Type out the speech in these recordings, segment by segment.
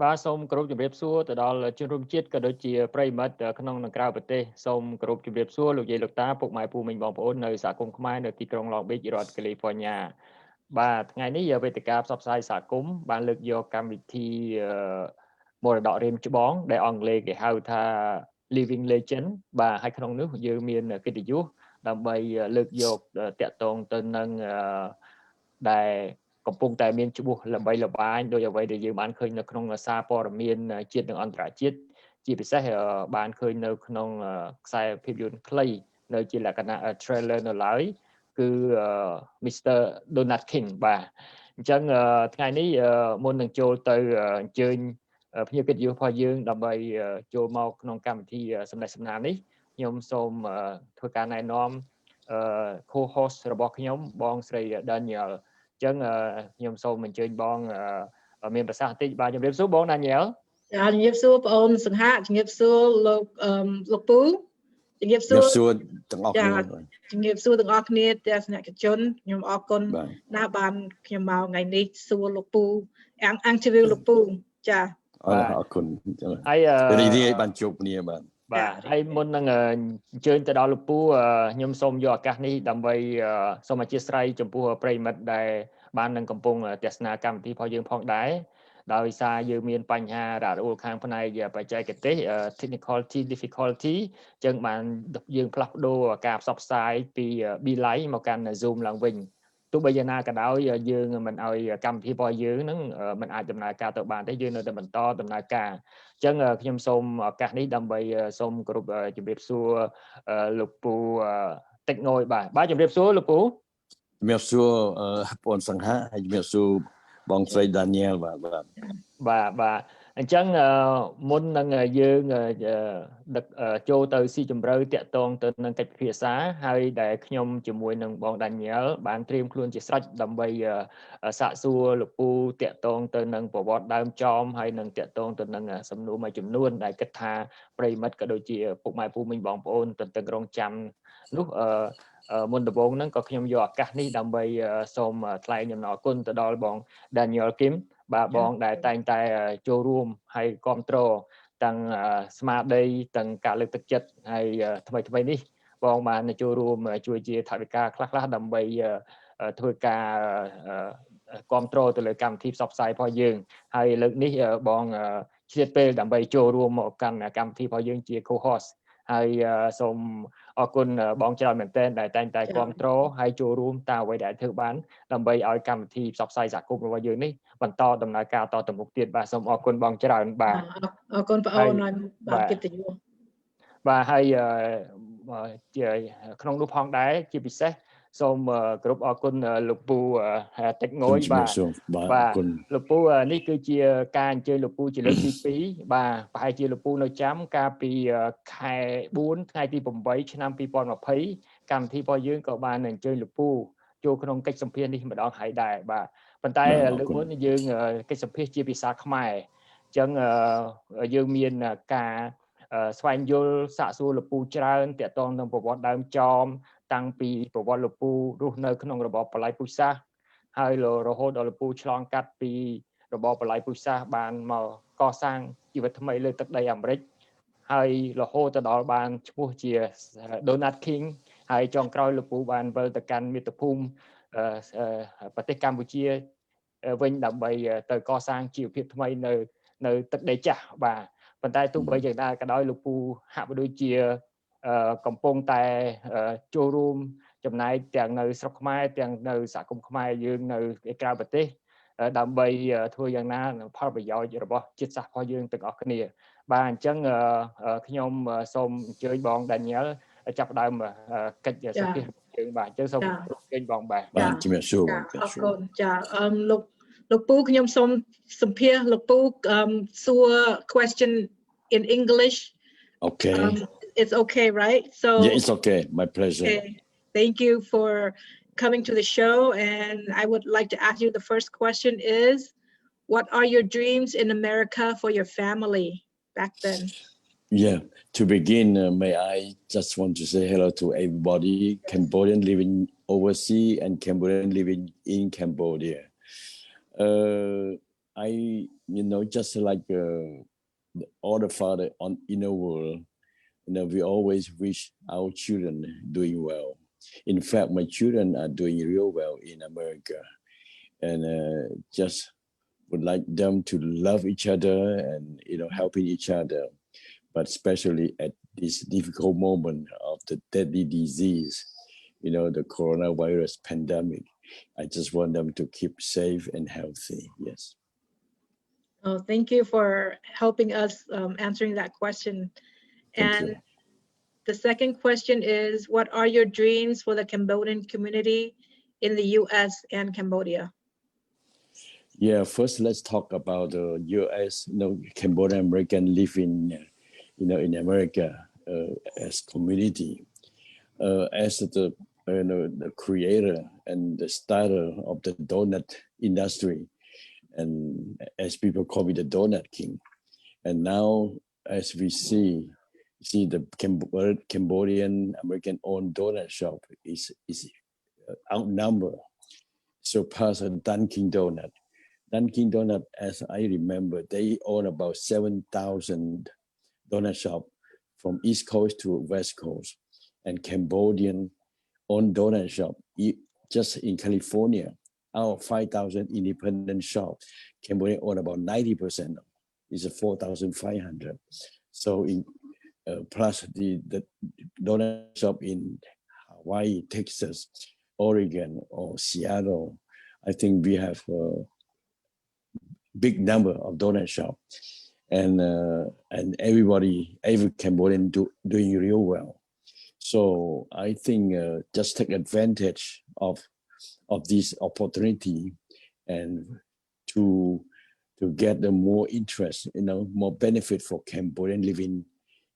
បាទសូមគោរពជម្រាបសួរទៅដល់ជនរួមជាតិក៏ដូចជាប្រិយមិត្តក្នុងនិងក្រៅប្រទេសសូមគោរពជម្រាបសួរលោកយាយលោកតាពុកម៉ែពូមីងបងប្អូននៅសហគមន៍ខ្មែរនៅទីក្រុង Long Beach រដ្ឋ California បាទថ្ងៃនេះវេទិកាផ្សព្វផ្សាយសហគមន៍បានលើកយកកម្មវិធីមរតករៀមច្បងដែលអង់គ្លេសគេហៅថា Living Legend បាទហើយក្នុងនោះយើងមានកិត្តិយសដើម្បីលើកយកតាក់ទងទៅនឹងដែលកំពុងតែមានច្បួសល្បីល្បាញដោយអ្វីដែលយើងបានឃើញនៅក្នុងសារព័ត៌មានជាតិនិងអន្តរជាតិជាពិសេសបានឃើញនៅក្នុងខ្សែភាពយន្តខ្លីនៅជាលក្ខណៈ trailer នៅឡើយគឺ Mr. Donald King បាទអញ្ចឹងថ្ងៃនេះមុននឹងចូលទៅអញ្ជើញភ្ញៀវកិត្តិយសរបស់យើងដើម្បីចូលមកក្នុងកម្មវិធីសម្ដែងសម្ដាននេះខ្ញុំសូមធ្វើការណែនាំco-host របស់ខ្ញុំបងស្រី Daniel អញ្ចឹងខ្ញុំសូមអញ្ជើញបងមានប្រសាសន៍បន្តិចបាទជំរាបសួរបង Daniel ចាជំរាបសួរបងអូនសង្ហាជំរាបសួរលោកពូជំរាបសួរទាំងអស់គ្នាជំរាបសួរទាំងអស់គ្នាទស្សនិកជនខ្ញុំអរគុណណាស់បានខ្ញុំមកថ្ងៃនេះសួរលោកពូអង្គជំរាបលោកពូចាអរគុណហើយរីករាយបានជួបគ្នាបាទហើយមុននឹងអញ្ជើញទៅដល់លោកពូខ្ញុំសូមយកឱកាសនេះដើម្បីសូមអធិស្ឋានចំពោះប្រិយមិត្តដែលបាននឹងកំពុងទស្សនាកម្មវិធីរបស់យើងផងដែរដោយសារយើងមានបញ្ហារ៉ារអួលខាងផ្នែកបច្ចេកទេស technical difficulty អញ្ចឹងបានយើងផ្លាស់ប្ដូរការផ្សព្វផ្សាយពី Beeline មកកាន់ Zoom ឡើងវិញទោះបីយ៉ាងណាក៏ដោយយើងមិនឲ្យកម្មវិធីរបស់យើងនឹងមិនអាចដំណើរការទៅបានទេយើងនៅតែបន្តដំណើរការអញ្ចឹងខ្ញុំសូមឱកាសនេះដើម្បីសូមគោរពជម្រាបសួរលោកពូតិចងយបាទជម្រាបសួរលោកពូជំរាបសួរបងសង្ហាហើយជំរាបសួរបងស្រី Daniel បាទអញ្ចឹងមុននឹងយើងដឹកចូលទៅស៊ីជម្រៅតាក់ទងទៅនឹងកិច្ចពិភាក្សាហើយដែលខ្ញុំជាមួយនឹងបង Daniel បានត្រៀមខ្លួនជាស្រេចដើម្បីសាកសួរលោកពូតាក់ទងទៅនឹងប្រវត្តិដើមចំហើយនឹងតាក់ទងទៅនឹងសំណួរមួយចំនួនដែលគិតថាប្រិមិត្តក៏ដូចជាពុកម៉ែពូមីងបងប្អូនទន្ទឹងរង់ចាំនោះមុនដំបូងហ្នឹងក៏ខ្ញុំយកឱកាសនេះដើម្បីសូមថ្លែងអំណរគុណទៅដល់បង Daniel Kim បាទបងដែលតែងតែចូលរួមហើយគ្រប់គ្រងទាំងស្មារតីទាំងការលើកទឹកចិត្តហើយថ្មីនេះបងបានចូលរួមជួយជាថវិកាខ្លះដើម្បីធ្វើការគ្រប់គ្រងទៅលើកម្មវិធីផ្សព្វផ្សាយរបស់យើងហើយលើកនេះបងឆ្លៀតពេលដើម្បីចូលរួមមកកាន់កម្មវិធីរបស់យើងជា co-host ហើយសូមអរគុណបងច្រើនមែនទែនដែលតែងតែគ្រប់គ្រងហើយចូលរួមតាមអ្វីដែលធ្វើបានដើម្បីឲ្យកម្មវិធីផ្សព្វផ្សាយសហគមន៍របស់យើងនេះបន្តដំណើរការតទៅមុខទៀតបាទសូមអរគុណបងច្រើនបាទអរគុណបងអូនហើយបានកិត្តិយសបាទហើយជាក្នុងនោះផងដែរជាពិសេសសូមគោរពអរគុណលោកពូតិចងយបាទលោកពូនេះគឺជាការអញ្ជើញលោកពូជាលើកទី2បាទប្រហែលជាលោកពូនៅចាំកាលពីខែ4ថ្ងៃទី8ឆ្នាំ2020កម្មវិធីរបស់យើងក៏បានអញ្ជើញលោកពូចូលក្នុងកិច្ចសម្ភាសន៍នេះម្ដងហើយដែរបាទប៉ុន្តែលើកមុនយើងកិច្ចសម្ភាសន៍ជាភាសាខ្មែរអញ្ចឹងយើងមានការស្វែងយល់សាកសួរលោកពូច្រើនទាក់ទងនឹងប្រវត្តិដើមចំតាំងពីប្រវត្តិលោកពូរស់នៅក្នុងរបបបល្ល័យពូជសាសន៍ហើយរហូតដល់លោកពូឆ្លងកាត់ពីរបបបល្ល័យពូជសាសន៍បានមកកសាងជីវិតថ្មីលើទឹកដីអាមេរិកហើយរហូតទៅដល់បានឈ្មោះជា Donald King ហើយចុងក្រោយលោកពូបានវិលទៅកាន់មាតុភូមិប្រទេសកម្ពុជាវិញដើម្បីទៅកសាងជីវភាពថ្មីនៅទឹកដីចាស់បាទប៉ុន្តែទោះបីយ៉ាងណាក៏ដោយលោកពូហាក់បីដូចជាកំពុងតែចូលរួមចំណែកទាំងនៅស្រុកខ្មែរទាំងនៅសហគមន៍ខ្មែរយើងនៅក្រៅប្រទេសដើម្បីធ្វើយ៉ាងណាផលប្រយោជន៍របស់ជាតិសាសន៍របស់យើងទាំងអស់គ្នាបាទអញ្ចឹងខ្ញុំសូមអញ្ជើញបង Daniel ចាប់ផ្ដើមកិច្ចសម្ភាសន៍យើងបាទអញ្ចឹងសូមអញ្ជើញបងបាទជំរាបសួរអរគុណចាលោកពូខ្ញុំសូមសម្ភាសន៍លោកពូសួរ question in English okay it's okay right so yeah it's okay my pleasure okay. Thank you for coming to the show and I would like to ask you the first question is what are your dreams in America for your family back then yeah to begin may I just want to say hello to everybody Cambodian living overseas and Cambodian living in Cambodia just like all the father in the world, we always wish our children doing well. In fact, my children are doing real well in America, and just would like them to love each other and helping each other, but especially at this difficult moment of the deadly disease, the coronavirus pandemic. I just want them to keep safe and healthy. Yes. Oh, thank you for helping us answering that question. Thank you. The second question is, what are your dreams for the Cambodian community in the U.S. and Cambodia? Yeah, first let's talk about the U.S. Cambodian American living, in America as community, as the creator and the starter of the donut industry, and as people call me the donut king. And now, as we see the Cambodian American owned donut shop is outnumbered, surpass a Dunkin' Donut. Dunkin' Donut, as I remember, they own about 7,000 donut shop from East Coast to West Coast, and Cambodian owned donut shop just in California, out of 5,000 independent shops, Cambodia own about 90%. It's a 4,500. So plus the donut shop in Hawaii, Texas, Oregon, or Seattle, I think we have a big number of donut shops, and every Cambodian doing real well. So I think just take advantage of this opportunity and to get the more interest, more benefit for Cambodian living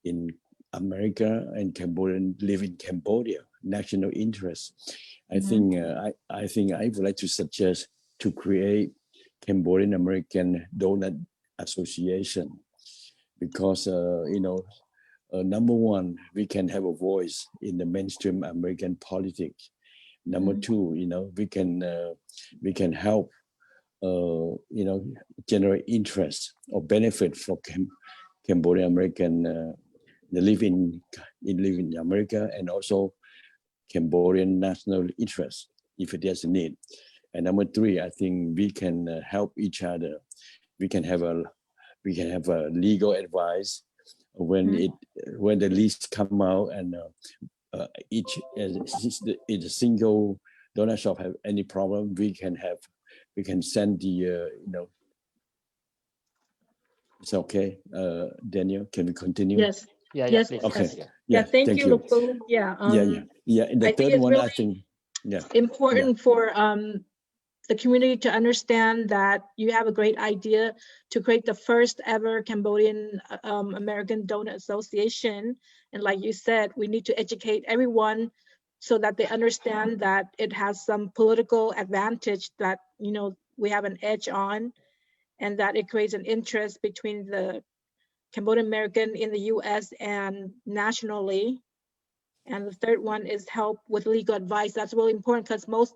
in America and Cambodian living in Cambodia, national interest. I think I would like to suggest to create Cambodian American Donut Association, because number one, we can have a voice in the mainstream American politics. Number two, we can help generate interest or benefit for Cambodian American live in America, and also Cambodian national interest if there's a need. And number three, I think we can help each other. We can have a legal advice when the list come out, and each a single donut shop have any problem, we can send the It's okay, Daniel. Can we continue? Yes. Yes. Please. Okay. Thank you, Lupu. And the third one, really, I think, important for the community to understand that you have a great idea to create the first ever Cambodian American Donut Association. And like you said, we need to educate everyone so that they understand that it has some political advantage that, we have an edge on, and that it creates an interest between the Cambodian American in the US and nationally. And the third one is help with legal advice. That's really important because most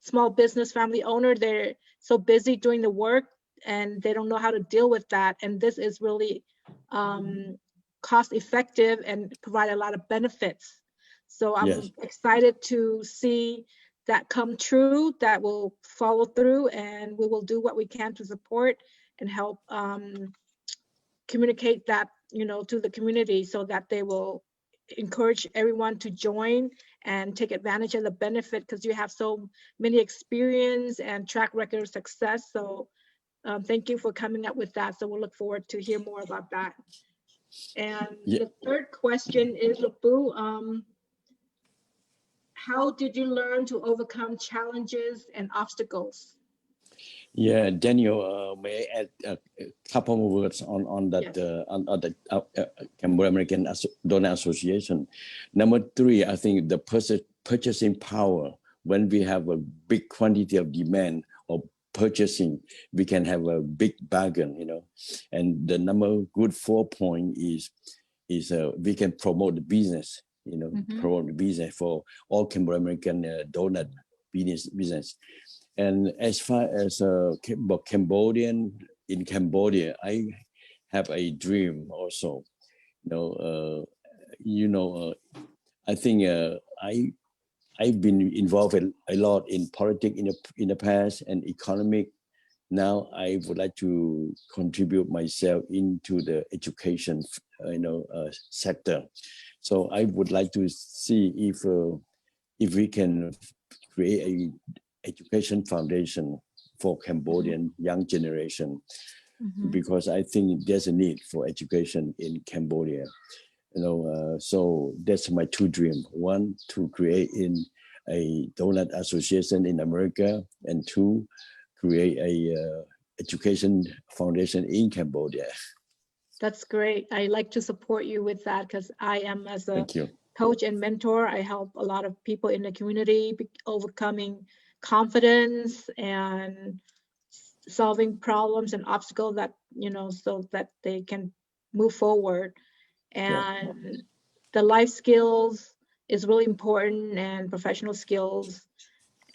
small business family owner, they're so busy doing the work and they don't know how to deal with that. And this is really cost effective and provide a lot of benefits. So I'm excited to see that come true, that will follow through, and we will do what we can to support and help communicate that, to the community so that they will encourage everyone to join and take advantage of the benefit, because you have so many experience and track record of success. So thank you for coming up with that. So we'll look forward to hear more about that. And the third question is, Lupu, how did you learn to overcome challenges and obstacles? Yeah, Daniel, may I add a couple more words on that on the Cambodian American Donor Association. Number three, I think the purchasing power. When we have a big quantity of demand or purchasing, we can have a big bargain, And the good 4 point is we can promote the business, promote the business for all Cambodian American donut business. And as far as Cambodian, in Cambodia, I have a dream also. I think I've been involved a lot in politics in the past and economic. Now I would like to contribute myself into the education, sector. So I would like to see if we can create a education foundation for Cambodian young generation, because I think there's a need for education in Cambodia. So that's my two dreams. One, to create in a donut association in America, and two, create a education foundation in Cambodia. That's great. I like to support you with that, because I am, as a coach and mentor, I help a lot of people in the community overcoming confidence and solving problems and obstacles that, so that they can move forward. And the life skills is really important, and professional skills.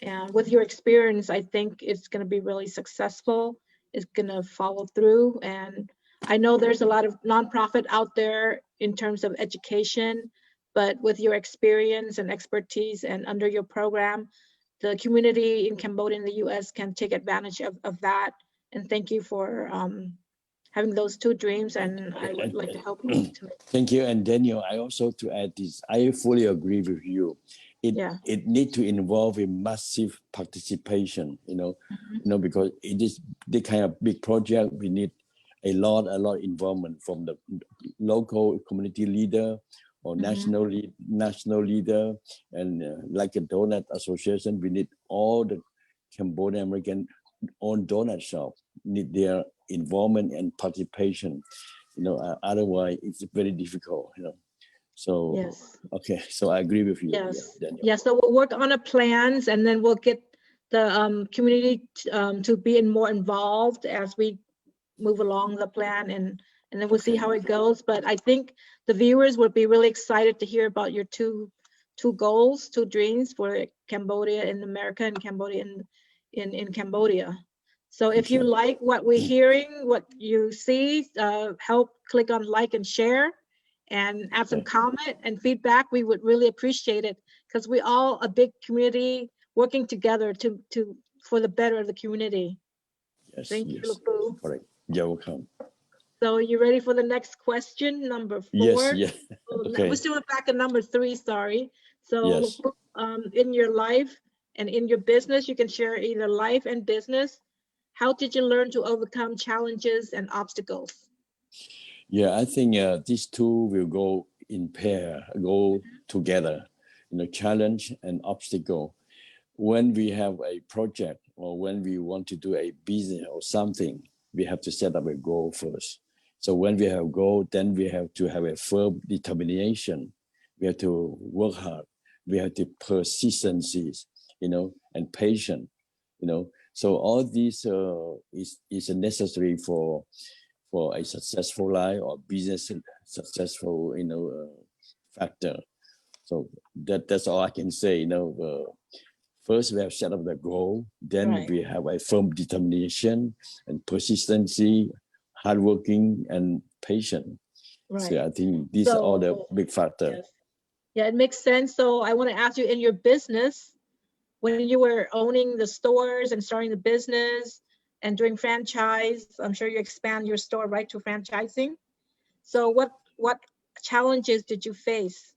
And with your experience, I think it's going to be really successful. It's going to follow through. And I know there's a lot of nonprofit out there in terms of education, but with your experience and expertise and under your program, the community in Cambodia and the US can take advantage of that. And thank you for having those two dreams, and I would like to help you. Thank you. And Daniel, I also to add this, I fully agree with you. It needs to involve a massive participation, because it is the kind of big project. We need a lot involvement from the local community leader or national leader, and like a donut association, we need all the Cambodian American owned donut shop need their involvement and participation. Otherwise it's very difficult. So okay, so I agree with you. Yes. So we'll work on the plans, and then we'll get the community to be more involved as we move along the plan, and then we'll see how it goes. But I think the viewers would be really excited to hear about your two goals, two dreams for Cambodia in America and Cambodia in Cambodia. So if you like what we're hearing, what you see, help click on like and share, and add some comment and feedback. We would really appreciate it, because we all a big community working together for the better of the community. Thank you, Lupu. Correct. You're welcome. So you ready for the next question, number 4? Yes. Okay. We're still back at number 3, sorry. So Lupu, in your life and in your business, you can share either life and business. How did you learn to overcome challenges and obstacles? Yeah, I think these two will go in pair, go together, challenge and obstacle. When we have a project or when we want to do a business or something, we have to set up a goal first. So when we have a goal, then we have to have a firm determination. We have to work hard. We have to persistency, and patience, So all these is necessary for a successful life or business successful, factor. So that's all I can say. First we have set up the goal, then we have a firm determination and persistency, hardworking and patient. So I think these are all the big factors. Yeah, it makes sense. So I want to ask you, in your business, when you were owning the stores and starting the business and doing franchise, I'm sure you expand your store right to franchising. So what challenges did you face?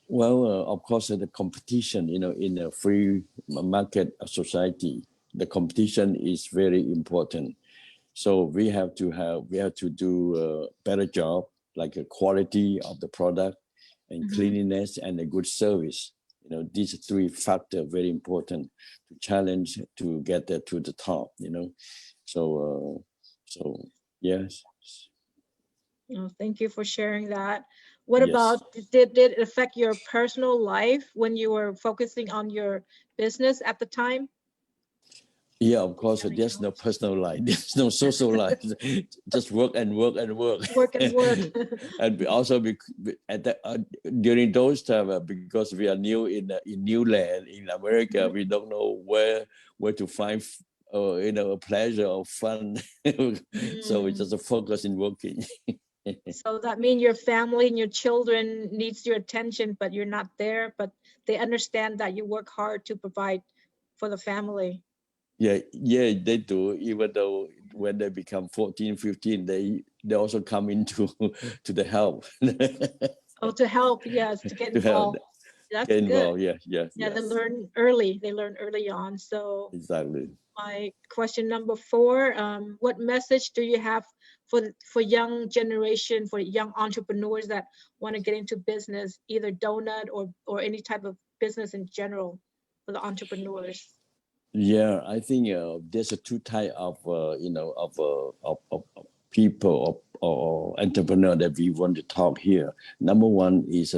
Well, of course, the competition, in a free market society, the competition is very important. So we have to do a better job, like a quality of the product and cleanliness and a good service. These 3 factors very important to challenge to get to the top. So yes. Thank you for sharing that. What about, did it affect your personal life when you were focusing on your business at the time? Yeah, of course. There's no personal life. There's no social life. Just work and work and work. Work and work. And also at during those times, because we are new in new land in America, we don't know where to find a pleasure or fun. So we just focus in working. So that means your family and your children needs your attention, but you're not there, but they understand that you work hard to provide for the family. Yeah, they do. Even though when they become 14, 15, they also come into to the help. Oh, to help, yes, to get To help. involved. That's Get involved, good. yeah. Yeah, they learn early. They learn early on. So exactly. my question number 4, what message do you have for young generation, for young entrepreneurs that want to get into business, either donut or any type of business in general for the entrepreneurs? Yeah, I think there's a two type of people or entrepreneur that we want to talk here. Number one is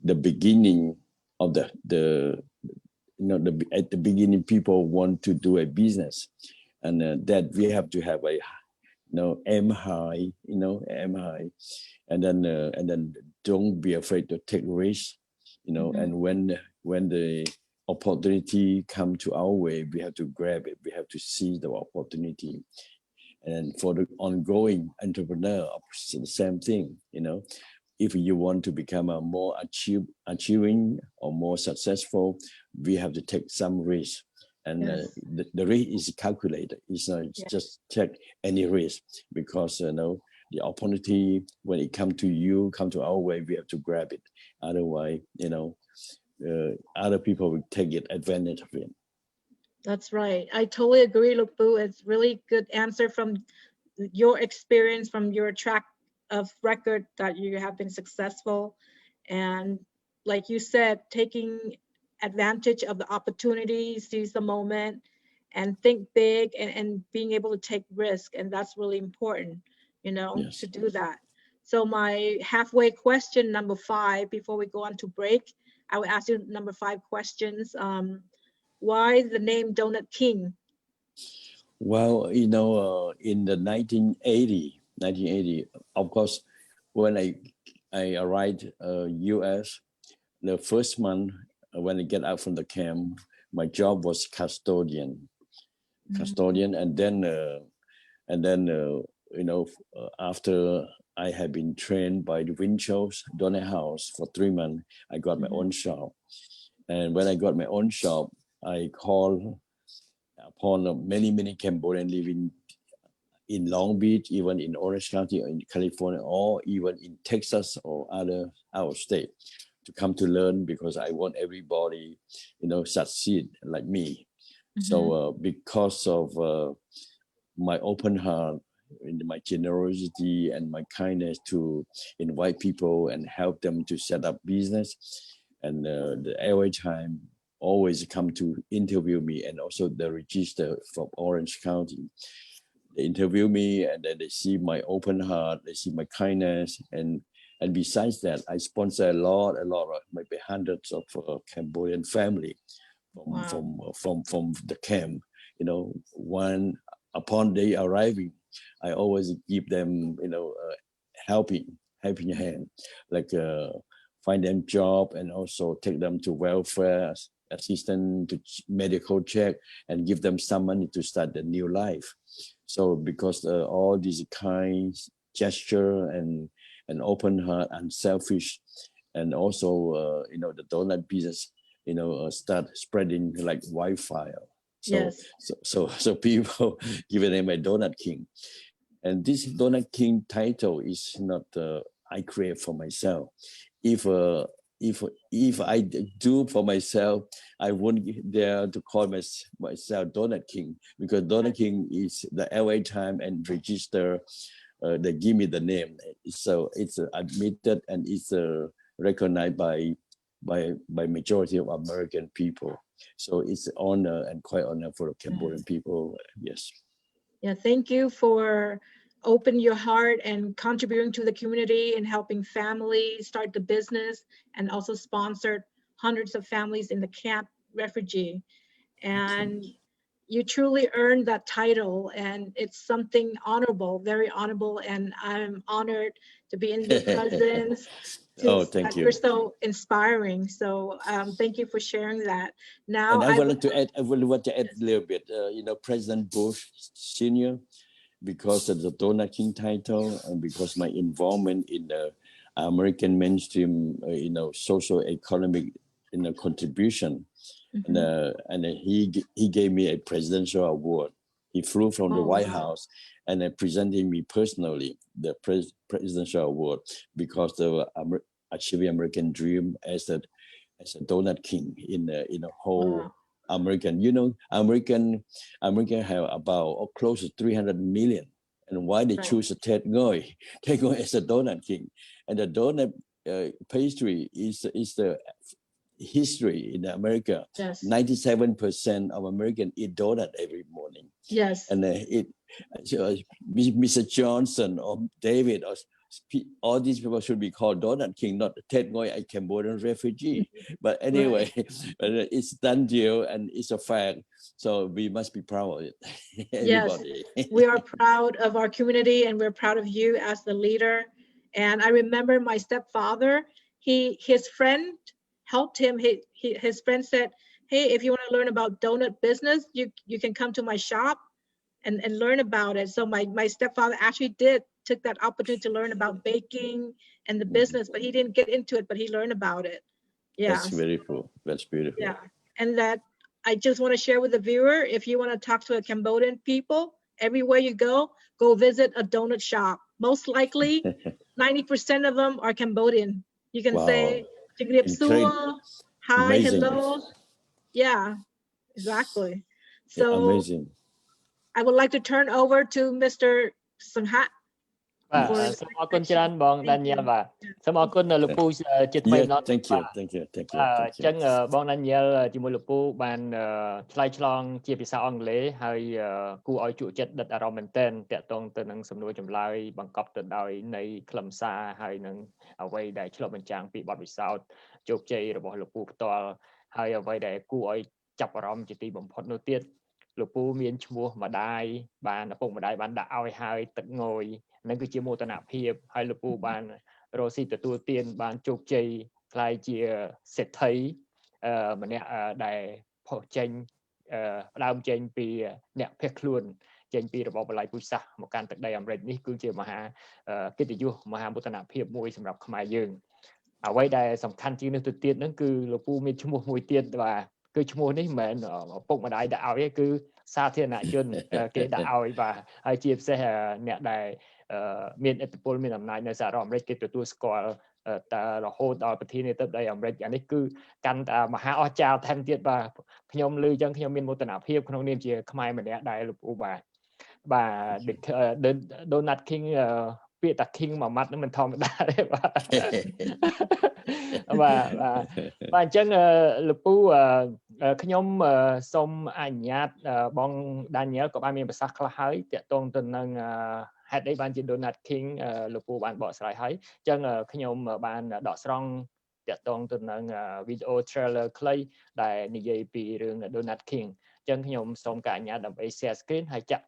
the beginning of the at the beginning people want to do a business, and that we have to have a aim high, aim high, and then don't be afraid to take risks, and when the opportunity come to our way, we have to grab it. We have to seize the opportunity. And for the ongoing entrepreneur, the same thing. If you want to become a more achieving or more successful, we have to take some risk. And the risk is calculated. It's not just take any risk, because the opportunity, when it come to our way, we have to grab it. Otherwise, other people will take advantage of it. That's right. I totally agree, Lukbu. It's really good answer from your experience, from your track of record that you have been successful. And like you said, taking advantage of the opportunity, seize the moment, and think big, and being able to take risk. And that's really important, to do that. So my halfway question, number 5, before we go on to break, I will ask you number 5 questions. Why the name Donut King? Well, in the 1980, of course, when I arrived U.S., the first month when I get out from the camp, my job was custodian, and then after I had been trained by the Winchell's Donut House for 3 months, I got my own shop. And when I got my own shop, I called upon many Cambodian living in Long Beach, even in Orange County, or in California, or even in Texas or other out of state, to come to learn, because I want everybody, succeed like me. So because of my open heart, and my generosity and my kindness to invite people and help them to set up business, and the LA Times always come to interview me, and also the register from Orange County. They interview me, and then they see my open heart, they see my kindness, and besides that, I sponsor a lot of maybe hundreds of Cambodian family from the camp. One upon they arriving, I always give them helping hand, like find them job, and also take them to welfare assistance, to medical check, and give them some money to start a new life. So because all these kind gesture and open heart, unselfish, and also the donut business start spreading like wildfire. So people giving him a Donut King. And this Donut King title is not I create for myself. If I do for myself, I won't dare to call myself Donut King, because Donut King is the LA Times and register. They give me the name, so it's admitted, and it's recognized by majority of American people. So it's an honor, and quite honor for the Cambodian people. Yes. Yeah, thank you for opening your heart and contributing to the community and helping families start the business, and also sponsored hundreds of families in the camp refugee. And you truly earned that title, and it's something honorable, very honorable, and I'm honored to be in your presence. Thank you. You're so inspiring. So thank you for sharing that. Now, and I want to add a little bit. President Bush Sr., because of the Donut King title and because my involvement in the American mainstream, social economic, contribution, and he gave me a presidential award. He flew from the White House and presented me personally the presidential award because of achieving American dream as a Donut King in a whole American. American have about close to 300 million. And why they choose Ted Ngoy? Ted Ngoy as a Donut King, and the donut pastry is the history in America. 97% of Americans eat donut every morning. Yes. And Mr. Johnson or David or all these people should be called Donut King, not Ted Ngoy, a Cambodian refugee. But anyway, it's done deal and it's a fact. So we must be proud of it. Everybody. Yes, we are proud of our community and we're proud of you as the leader. And I remember my stepfather, his friend helped him. His friend said, hey, if you want to learn about donut business, you can come to my shop and learn about it. So my stepfather actually took that opportunity to learn about baking and the business, but he didn't get into it, but he learned about it. Yeah. That's very cool. That's beautiful. Yeah. And that I just want to share with the viewer, if you want to talk to a Cambodian people, everywhere you go visit a donut shop. Most likely 90% of them are Cambodian. You can say, hi, hello. Yeah, exactly. So amazing. I would like to turn over to Mr. Sanghat. សូមអរគុណច្រើនបង Daniel បាទសូមអរគុណលោកពូជាថ្មីម្ដង Thank you អញ្ចឹងបង Daniel ជាមួយលោកពូបានឆ្លើយឆ្លងជាភាសាអង់គ្លេសហើយគួរឲ្យជក់ចិត្តដិតអារម្មណ៍មែនទែនតាក់ទងទៅនឹងសំណួរចម្លើយបង្កប់ទៅដោយនៃខ្លឹមសារហើយនឹងអ្វីដែលឆ្លុះបញ្ចាំងពីបទពិសោធន៍ជោគជ័យរបស់លោកពូផ្ទាល់ហើយអ្វីដែលគួរឲ្យចាប់អារម្មណ៍ជាទីបំផុតនោះទៀតលោកពូមានឈ្មោះម្ដាយបានឪពុកម្ដាយបានដាក់ឲ្យហើយទឹកងយនឹងគឺជាមោទនភាពហើយលោកពូបានរស់ស៊ីទទួលទានបានជោគជ័យខ្លាយជាសេដ្ឋីម្នាក់ដែលផុសចេញផ្ដើមចេញពីអ្នកភៀសខ្លួនចេញពីរបបបល្ល័ង្កពូជសាសន៍មកកាន់ទឹកដីអាមេរិកនេះគឺជាមហាកិត្តិយសមហាមោទនភាពមួយសម្រាប់ខ្មែរយើងអ្វីដែលសំខាន់ជាងនេះទៅទៀតហ្នឹងគឺលោកពូមានឈ្មោះមួយទៀតបាទគឺឈ្មោះនេះមិនមែនឪពុកម្ដាយដាក់ឲ្យទេគឺសាធារណជនគេដាក់ឲ្យបាទហើយជាពិសេសអ្នកដែលមានឥទ្ធិពលមានអំណាចនៅសហរដ្ឋអាមេរិកគេទទួលស្គាល់តែរហូតដល់ប្រធានាធិបតីអាមេរិកអានេះគឺកាន់តែមហាអស្ចារ្យថែមទៀតបាទខ្ញុំឮអញ្ចឹងខ្ញុំមានមោទនភាពក្នុងនាមជាខ្មែរម្នាក់ដែលលោកពូបាទDonut King ពាក្យតា King មួយម៉ាត់ហ្នឹងមិនធម្មតាទេបាទបាទអញ្ចឹងលោកពូខ្ញុំសូមអនុញ្ញាតបង Daniel ក៏បានមានប្រសាសន៍ខ្លះហើយតាក់ទងទៅនឹងហេតុអីបានជា Donut King លោកពូបានបកស្រាយហើយអញ្ចឹងខ្ញុំបានដកស្រង់តាក់ទងទៅនឹងវីដេអូ trailer ខ្លីដែលនិយាយពីរឿង Donut King អញ្ចឹងខ្ញុំសូមការអនុញ្ញាតដើម្បី share screen ហើយចាក់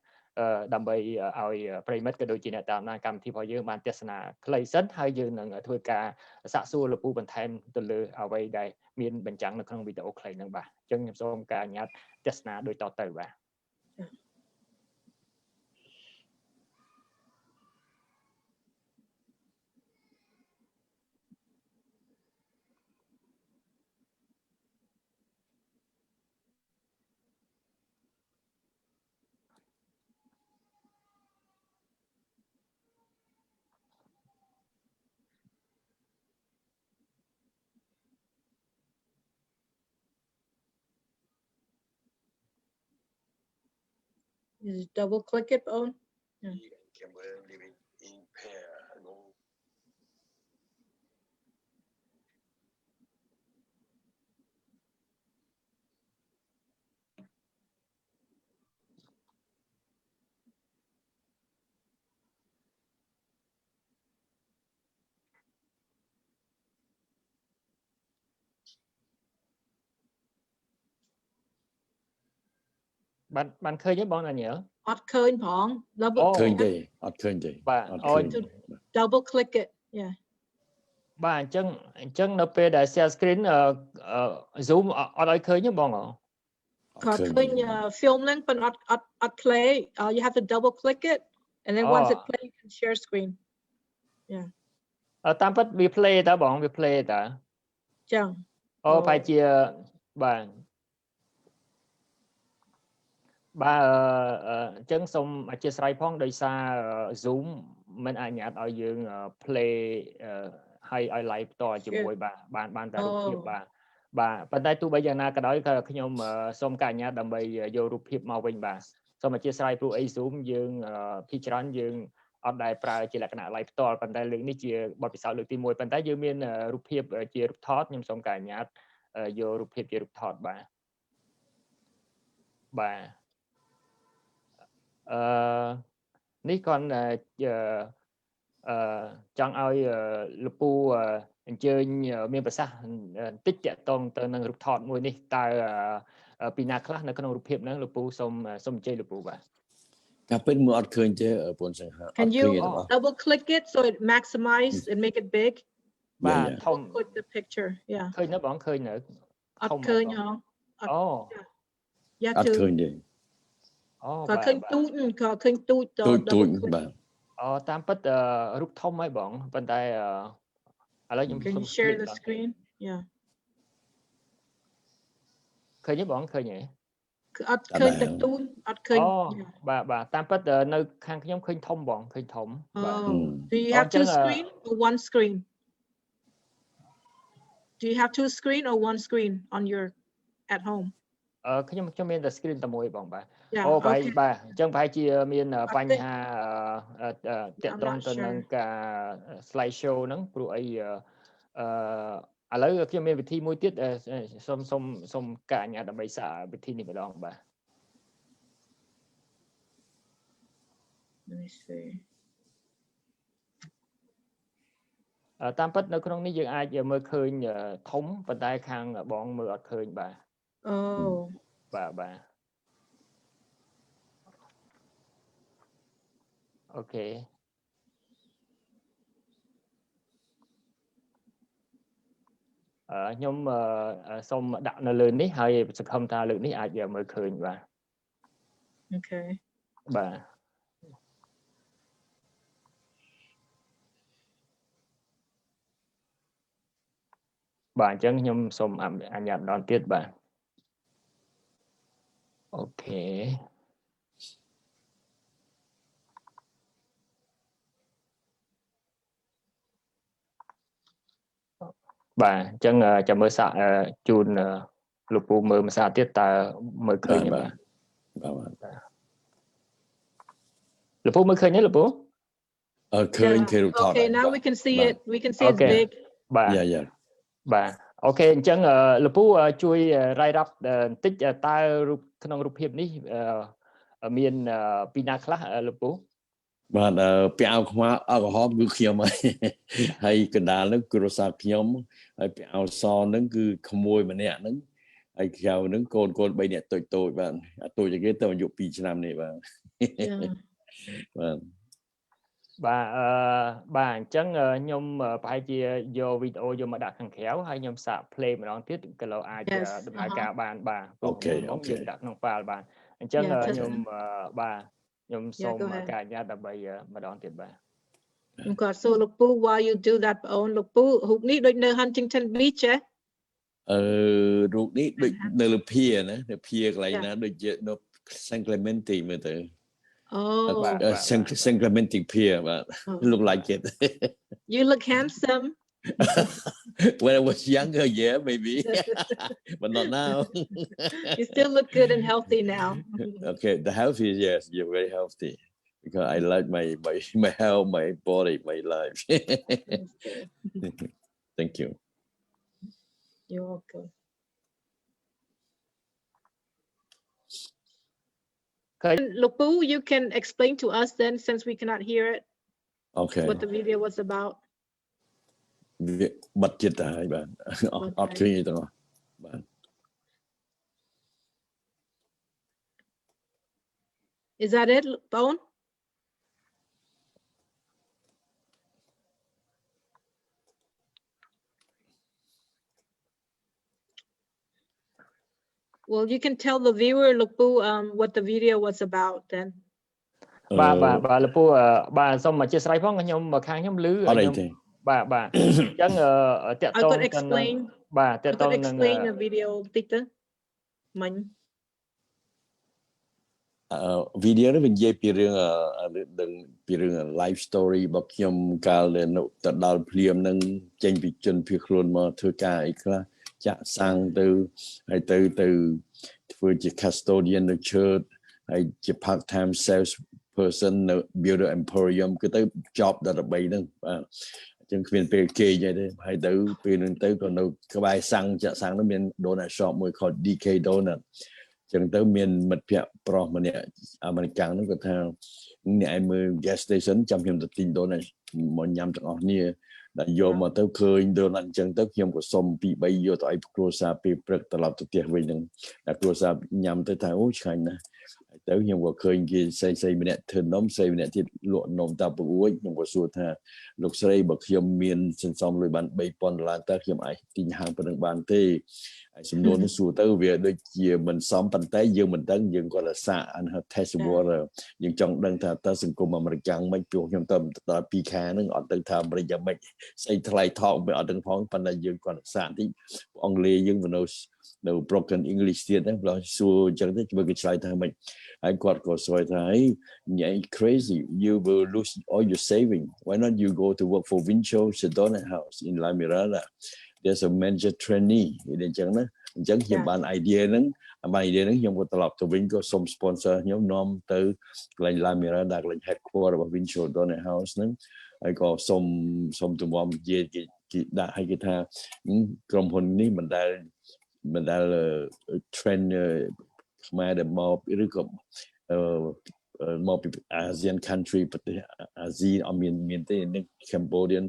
ដើម្បីឲ្យប្រិមិត្តក៏ដូចជាអ្នកតាមដានកម្មវិធីរបស់យើងបានទស្សនាខ្លីសិនហើយយើងនឹងធ្វើការសាកសួរលោកពូបន្ថែមទៅលើអ្វីដែលមានបញ្ចាំងនៅក្នុងវីដេអូខ្លីហ្នឹងបាទអញ្ចឹងខ្ញុំសូមការអនុញ្ញាតទស្សនាដូចតទៅបាទ You just double click it, Owen. Yeah. bạn khơi nhé bọn là nhớ អត់ឃើញផង double ឃើញទេអត់ឃើញទេ បាទ អត់ឃើញ double click it yeah បាទអញ្ចឹងនៅពេលដែល share screen zoom អត់ឲ្យឃើញទេបង ក៏ឃើញ film ហ្នឹងប៉ុន្តែអត់ play you have to double click it and then once it play you can share screen yeah តាមពិតវា play តើបងវា play តើ ចឹង បែរជាបាទអញ្ចឹងសូមអធិស្ឋានផងដោយសារ Zoom មិនអនុញ្ញាតឲ្យយើង play ឲ្យ live តជាមួយបានតែរូបភាពបាទប៉ុន្តែទោះបីយ៉ាងណាក៏ដោយក៏ខ្ញុំសូមការអនុញ្ញាតដើម្បីយករូបភាពមកវិញបាទសូមអធិស្ឋានព្រោះអី Zoom យើងភាគច្រើនយើងអត់ដែលប្រើជាលក្ខណៈ live ផ្ទាល់ប៉ុន្តែលើកនេះជាបទពិសោធន៍លើកទី1ប៉ុន្តែយើងមានរូបភាពជារូបថតខ្ញុំសូមការអនុញ្ញាតយករូបភាពជារូបថតបាទនេះគាត់ចង់ឲ្យលោកពូអញ្ជើញមានប្រសាសន៍បន្តិចតាក់ទងទៅនឹងរូបថតមួយនេះតើពីណាខ្លះនៅក្នុងរូបភាពហ្នឹងលោកពូសូមអញ្ជើញលោកពូបាទការពិតមើលអត់ឃើញទេបងសង្ហា Can you double click it so it maximize and make it big បាទធំ click the picture yeah ឃើញនៅបងឃើញនៅអត់ឃើញហ៎អូ អត់ឃើញទេ ក៏ឃើញទូចក៏ឃើញទូចត ទូចបាទ តាមពិតរូបធំហើយបងប៉ុន្តែឥឡូវខ្ញុំ Can you share the screen yeah ឃើញទេបងឃើញទេ អត់ឃើញតែទូចអត់ឃើញ បាទតាមពិតនៅខាងខ្ញុំឃើញធំបងឃើញធំបាទ Do you have two screen or one screen Do you have two screen or one screen on your at home ខ្ញុំមានតែ screen តែមួយបងបាទ បាទ អញ្ចឹងប្រហែលជាមានបញ្ហាតាក់ទងទៅនឹងការ slide show ហ្នឹងព្រោះអីឥឡូវខ្ញុំមានវិធីមួយទៀតសូមការអនុញ្ញាតដើម្បីសាកវិធីនេះម្ដងបាទ Let me see តាមពិតនៅក្នុងនេះយើងអាចមើលឃើញធំប៉ុន្តែខាងបងមើលអត់ឃើញបាទបាទអូខេខ្ញុំសូមដាក់នៅលើនេះហើយសង្ឃឹមថាលើកនេះអាចមើលឃើញបាទអូខេបាទអញ្ចឹងខ្ញុំសូមអនុញ្ញាតម្ដងទៀតបាទអូខេបាទអញ្ចឹងចាំមើលសាកជូនលោកពូមើលមួយសាកទៀតតើមើលឃើញទេបាទលោកពូមើលឃើញទេលោកពូឃើញរូបថត Okay now we can see it it's big បាទបាទអូខេអញ្ចឹងលោកពូជួយរាយរាប់បន្តិចតើរូបក្នុងរូបភាពនេះមានពីណាខ្លះលោកពូបាទពាក់អាវខ្មៅអាវក្រហមគឺខ្ញុំហើយកណ្ដាលហ្នឹងគឺរសារខ្ញុំហើយពាក់អាវសហ្នឹងគឺក្មួយម្នាក់ហ្នឹងហើយក្រៅហ្នឹងកូន3នាក់តូចបាទតូចជាងគេទៅអាយុ2ឆ្នាំនេះបាទបាទអញ្ចឹងខ្ញុំប្រហែលជាយកវីដេអូយកមកដាក់ខាងក្រៅហើយខ្ញុំសាក play ម្ដងទៀតគីឡូអាចដំណើរការបានបាទអូខេយើងដាក់ក្នុងហ្វាល់បាទអញ្ចឹងខ្ញុំខ្ញុំសូមការអនុញ្ញាតដើម្បីម្ដងទៀតបាទខ្ញុំក៏សួរលោកពូ while you do that បងលោកពូរូបនេះដូចនៅ Huntington Beach រូបនេះដូចនៅលើភាណានៅភាកន្លែងណាដូចជានៅ San Clemente មើលទៅSan Clemente pier but look like it You look handsome When I was younger yeah maybe but not now You still look good and healthy now Okay the healthy yes you're very healthy because I like my health my body my life Thank you You're welcome Look, Poo, you can explain to us then, since we cannot hear it. Okay. What the video was about. Bật chết rồi bạn. Opportunity đó. Bạn. Is that it, Bone? Well, you can tell the viewer, Lukpu, what the video was about then. បាទលោកពូបាទសូមអធិស្ឋានផងខ្ញុំមកខាងខ្ញុំឮខ្ញុំបាទអញ្ចឹងតកតងទៅនឹងបាទតកតងនឹង explain the video តិចទៅមិញ video នេះនិយាយពីរឿង live story របស់ខ្ញុំកាលទៅដល់ភ្លាមនឹងចេញពីជនភៀសខ្លួនមកធ្វើការអីខ្លះចាក់សាំងទៅហើយទៅធ្វើជា custodian នៅ church ហើយជា part time sales person នៅ Builder Emporium គឺទៅ job 13ហ្នឹងបាទអញ្ចឹងគ្មានពេលគេអីទេហើយទៅពេលហ្នឹងទៅក៏នៅក្បែរសាំងចាក់សាំងនោះមាន donut shop មួយ called DK Donut អញ្ចឹងទៅមានមិត្តភ័ក្តិប្រុសម្នាក់អាមេរិកហ្នឹងគាត់ថាអ្នកឯងមើល gas station ចាំខ្ញុំទៅទិញ donut មកញ៉ាំទាំងអស់គ្នាដល់យកមកទៅឃើញ donut អញ្ចឹងទៅខ្ញុំក៏សុំ 2-3 យកទៅឲ្យគ្រួសារពេលព្រឹកត្រឡប់ទៅផ្ទះវិញហ្នឹងតែគ្រួសារញ៉ាំទៅថាអូឆ្ងាញ់ណាស់ទៅខ្ញុំក៏ឃើញគេស្រីម្នាក់ធ្វើនំស្រីម្នាក់ទៀតលក់នំតាពរួចខ្ញុំក៏សួរថាលោកស្រីបើខ្ញុំមានសន្សំលុយបាន$3,000តើខ្ញុំអាចទិញហាងប៉ុណ្្នឹងបានទេហើយសំណួរនេះសួរទៅវាដូចជាមិនសមប៉ុន្តែយើងមិនដឹងយើងគាត់តែសាក test water យើងចង់ដឹងថាតើសង្គមអាមេរិកយ៉ាងម៉េចព្រោះខ្ញុំទៅដល់2ខែហ្នឹងអត់ដឹងថាអាមេរិកយ៉ាងម៉េចស្អីថ្លៃថោកមិនអត់ដឹងផងប៉ុន្តែយើងគាត់សាកតិចអង់គ្លេសយើងនៅ broken English ទៀតហ្នឹងព្រោះសួរអញ្ចឹងទៅគេឆ្លើយថាម៉េចហើយគាត់ក៏សួរថា hey crazy you will lose all your saving why not you go to work for Winchell Sedona House in La Mirada there's a manager trainee អញ្ចឹងណាអញ្ចឹងខ្ញុំបាន idea ហ្នឹងខ្ញុំក៏ត្រឡប់ទៅវិញក៏សុំ sponsor ខ្ញុំនាំទៅកន្លែង La Mirada កន្លែង headquarter របស់ Winchell Sedona House ហ្នឹងហើយក៏សុំទំមនិយាយគេដាក់ឲ្យគេថាក្រុមហ៊ុននេះមិនដែល trend ខ្មែរដែលមកឬក៏មកពី ASEAN country ប្រទេសអាស៊ីអត់មានទេនៅ Cambodian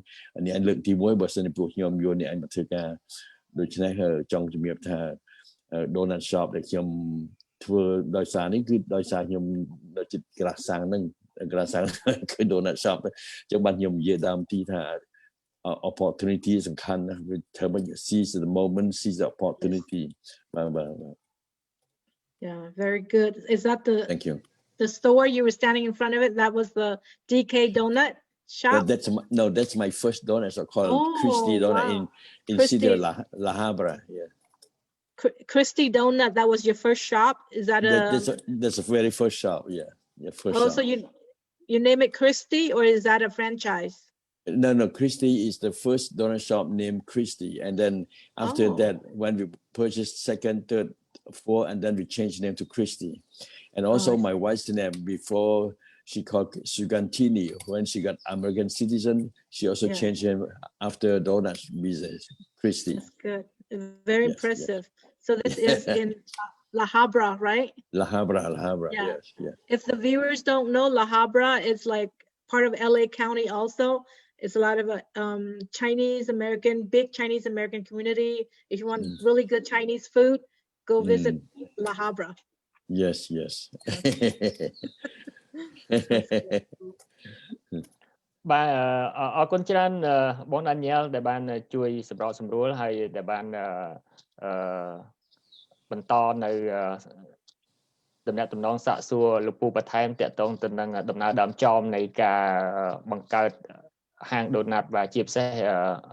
នេះលើកទី1បើសិនពួកខ្ញុំយកនេះឯងមកធ្វើការដូច្នេះចង់ជំរាបថា donut shop ដែលខ្ញុំធ្វើដោយសារនេះគឺដោយសារខ្ញុំនៅចិត្តក្រាស់សាំងហ្នឹងក្រាស់សាំងគឺ donut shop អញ្ចឹងបានខ្ញុំនិយាយដើមទីថា opportunity សំខាន់ណាស់ seize the moment seize the opportunity បាទ Yeah, very good. Is that Thank you. The store you were standing in front of it? That was the DK Donut shop? That's my first donut shop called Christie Donut in City of La Habra. Yeah. Christie Donut, that was your first shop? Is that that's the very first shop, yeah. First shop. So you name it Christie or is that a franchise? No, Christie is the first donut shop named Christie. And then after that, when we purchased second, third, 4 and then we changed the name to Christy. And also my wife's name before she called Sugantini. When she got American citizen, she also changed name after donut business, Christy. That's good. Very impressive. So this is in La Habra, right? La Habra, yeah. Yes. If the viewers don't know, La Habra is like part of LA County also. It's a lot of big Chinese American community. If you want really good Chinese food, go visit La Habra. Yes. បាទអរគុណច្រើនបងដានីយ៉ែលដែលបានជួយសម្របសម្រួលហើយដែលបានបន្តនៅដំណាក់ដំណងសាកសួរលោកពូបន្ថែមតាក់ទងទៅនឹងដំណើរដើមចមនៃការបង្កើតហាងដូណាត់បាទជាពិសេស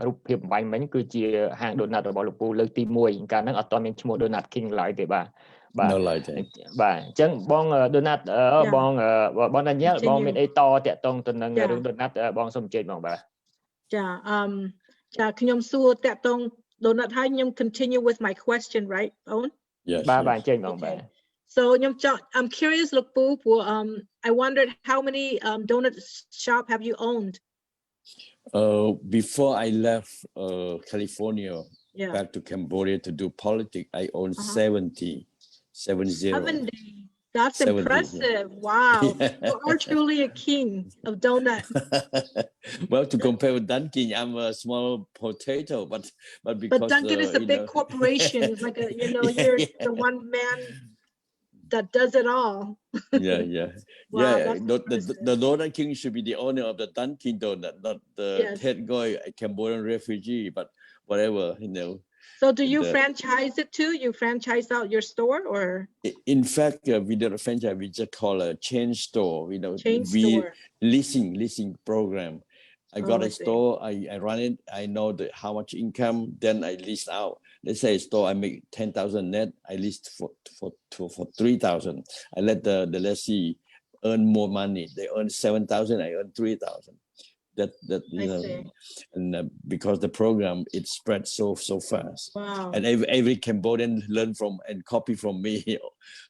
រូបភាពបំបញ្ញមិញគឺជាហាងដូណាត់របស់លោកពូលើកទី1កាលហ្នឹងអត់ទាន់មានឈ្មោះ Donut King ឡើយទេបាទបាទអញ្ចឹងបងដូណាត់បងដានីយ៉ែលបងមានអីតតាក់ទងទៅនឹងរឿងដូណាត់បងសូមអញ្ជើញបងបាទចាខ្ញុំសួរតាក់ទង Donut ហើយខ្ញុំ continue with my question right Owen Yes បាទអញ្ជើញបងបាទSo I'm curious look Poo I wondered how many donut shop have you owned before I left California back to Cambodia to do politics, I owned 70. That's 70, impressive. Yeah. Wow. You are truly a king of donuts. Well, to compare with Dunkin', I'm a small potato, but because Dunkin' is a big corporation. It's like you're the one man that does it all. Yeah. Wow, Yeah. that's The Donut King should be the owner of the Dunkin' Donut, not the Yes. Ted Ngoy, a Cambodian refugee, but whatever, So do you franchise it too? You franchise out your store, or? In fact, we did a franchise. We just call a chain store. Chain we store. leasing program. I got I a see. store. I run it. I know how much income. Then I lease out. Let's say a store I make 10,000 net. I lease for 3,000. I let the lessee earn more money. They earn 7,000. I earn 3,000. That I see. and because the program it spread so fast. Wow. And every Cambodian learn from and copy from me.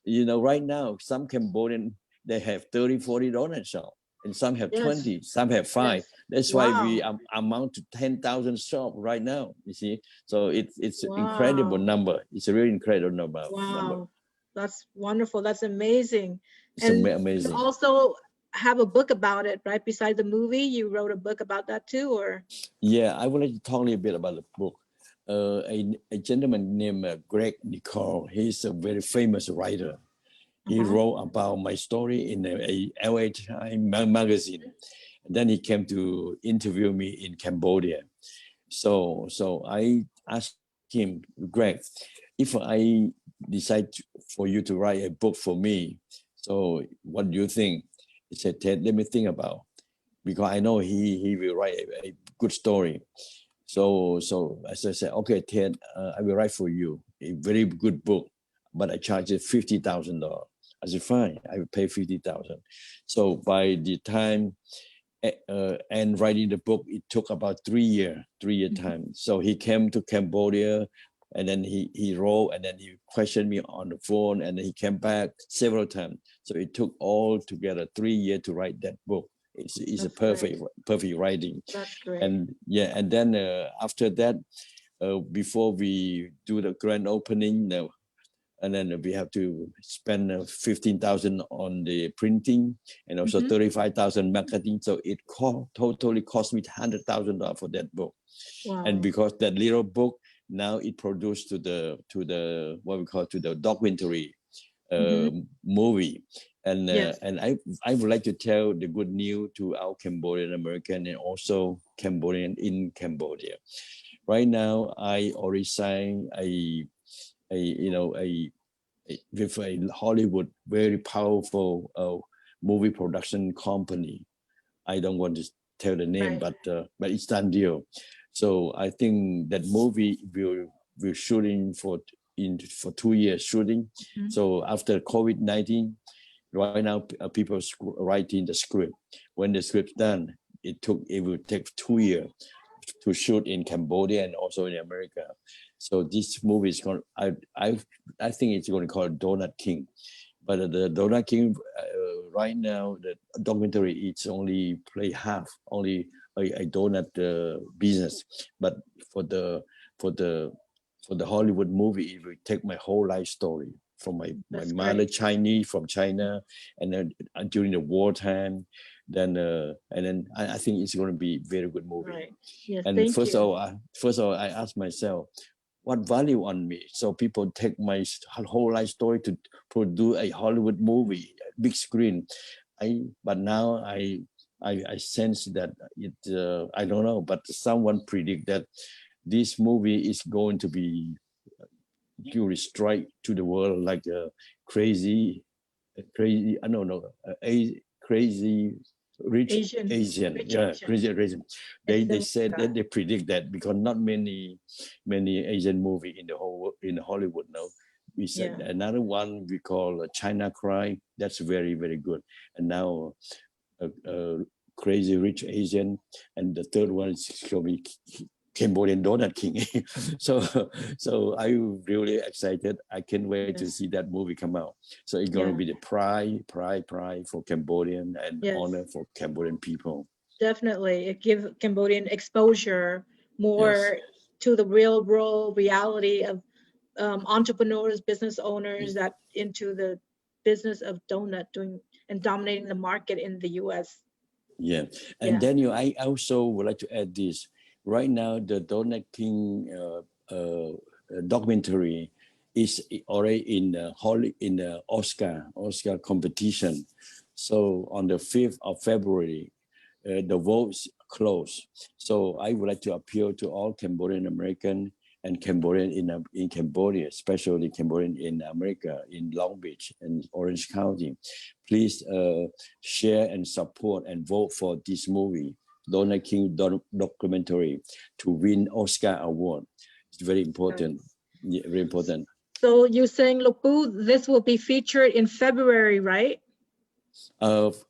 Right now some Cambodian they have 30-40 donut shop, and some have 20, some have 5. Yes. That's why we amount to 10,000 shop right now. You see, so it's an incredible number. It's a really incredible number. Wow, that's wonderful. That's amazing. It's amazing. You also have a book about it, right? Besides the movie, you wrote a book about that too, or? Yeah, I would like to talk a little bit about the book. A gentleman named Greg Nicole, he's a very famous writer. He wrote about my story in a LA Times magazine. And then he came to interview me in Cambodia. So I asked him, Greg, if I decide for you to write a book for me, so what do you think? He said, Ted, let me think about, because I know he will write a good story. So as I said, okay, Ted, I will write for you a very good book, but I charge it $50,000. I said, fine, I will pay $50,000. So by the time and writing the book, it took about 3 year time. So he came to Cambodia, and then he wrote, and then he questioned me on the phone, and then he came back several times. So it took all together 3 years to write that book. It's a perfect writing. That's great. And then after that, before we do the grand opening, and then we have to spend 15,000 on the printing, and also 35,000 marketing. So it totally cost me $100,000 for that book. Wow. And because that little book now it produced to the what we call to the documentary movie. And and I would like to tell the good news to our Cambodian American and also Cambodian in Cambodia. Right now, I already signed with a Hollywood very powerful movie production company. I don't want to tell the name, but it's done deal. So I think that movie will shooting for 2 years shooting. So after COVID-19, right now people writing the script. When the script's done, it will take 2 years to shoot in Cambodia and also in America. So this movie is going. I think it's going to call Donut King, but the Donut King right now the documentary it's only play half, only a donut business. But for the Hollywood movie, it will take my whole life story from my mother Chinese from China, and then during the wartime. Then I think it's going to be a very good movie. Right. Yes, and first of all, I asked myself, what value on me? So people take my whole life story to produce a Hollywood movie, big screen. But now I sense that it. I don't know, but someone predict that this movie is going to be strike to the world like a crazy. I don't know, crazy. Rich Asian. Crazy Asian. They said that they predict that because not many Asian movie in Hollywood now. We said another one we call China Cry. That's very, very good. And now Crazy Rich Asian, and the third one is going to be Cambodian Donut King. so I'm really excited. I can't wait to see that movie come out. So it's going to be the pride for Cambodian and honor for Cambodian people. Definitely, it gives Cambodian exposure more to the real world reality of entrepreneurs, business owners that into the business of donut doing and dominating the market in the U.S. Yeah, and Daniel, I also would like to add this. Right now, the Donut King documentary is already in the Oscar competition. So on the 5th of February, the votes close. So I would like to appeal to all Cambodian American and Cambodian in Cambodia, especially Cambodian in America, in Long Beach and Orange County. Please share and support and vote for this movie, Donald King documentary, to win Oscar award. It's very important. Yeah, very important. So you're saying, Lupu, this will be featured in February, right?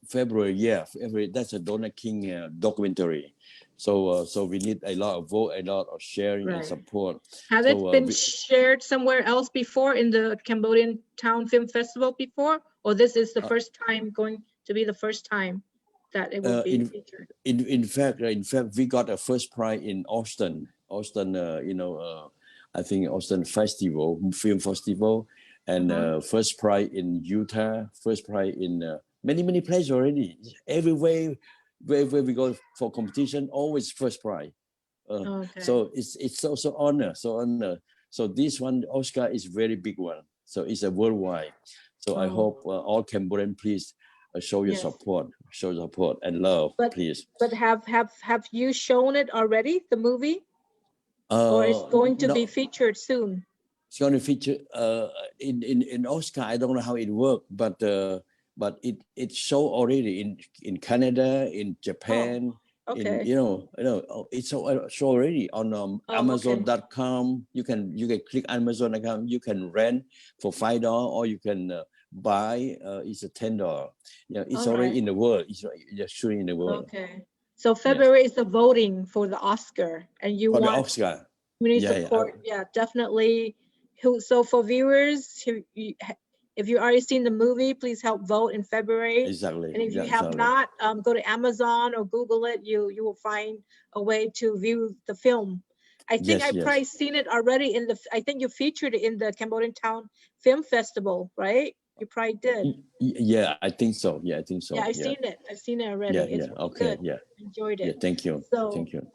February, yeah, February. That's a Donald King documentary. So we need a lot of vote, a lot of sharing and support. Has it been shared somewhere else before in the Cambodian Town Film Festival before, or this is the first time going to be the first time that it will be featured? In fact, we got a first prize in Austin. I think Austin Film Festival, and first prize in Utah, first prize in many places already. Everywhere where we go for competition, always first prize. So it's also honor. So this one, Oscar, is very big one. So it's a worldwide. So I hope all Cambodian, please show your support and love, please. But have you shown it already, the movie? Or it's going to be featured soon? It's going to feature in Oscar. I don't know how it works, but it show already in Canada, in Japan. Okay. It's show already on Amazon.com. You can click Amazon.com. You can rent for $5, or you can buy. It's a $10. Yeah, it's already in the world. It's just shooting in the world. Okay. So February is the voting for the Oscar, and you for want the Oscar. Community support. Yeah, definitely. So for viewers, if you already seen the movie, please help vote in February. Exactly. And if you have not, go to Amazon or Google it. You will find a way to view the film. I think I've probably seen it already I think you featured it in the Cambodian Town Film Festival, right? You probably did. Yeah, I think so. Yeah, I've seen it. I've seen it already. Yeah, it's really okay. Good. Enjoyed it. Yeah, thank you. Thank you.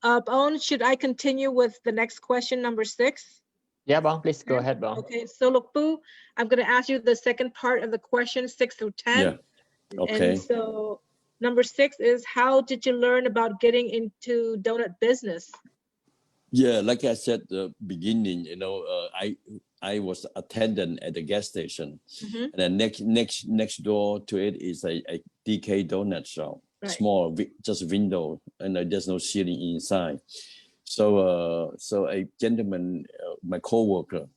Bon, should I continue with the next question, number 6? Yeah, Bon, please go ahead, Bon. Okay, so Lupu, I'm going to ask you the second part of the question, 6 through 10. Yeah. Okay. And so number 6 is, how did you learn about getting into donut business? Yeah, like I said at the beginning, I was attendant at the gas station, and then next door to it is a DK donut shop, small, just window, and there's no ceiling inside. So a gentleman, my coworker,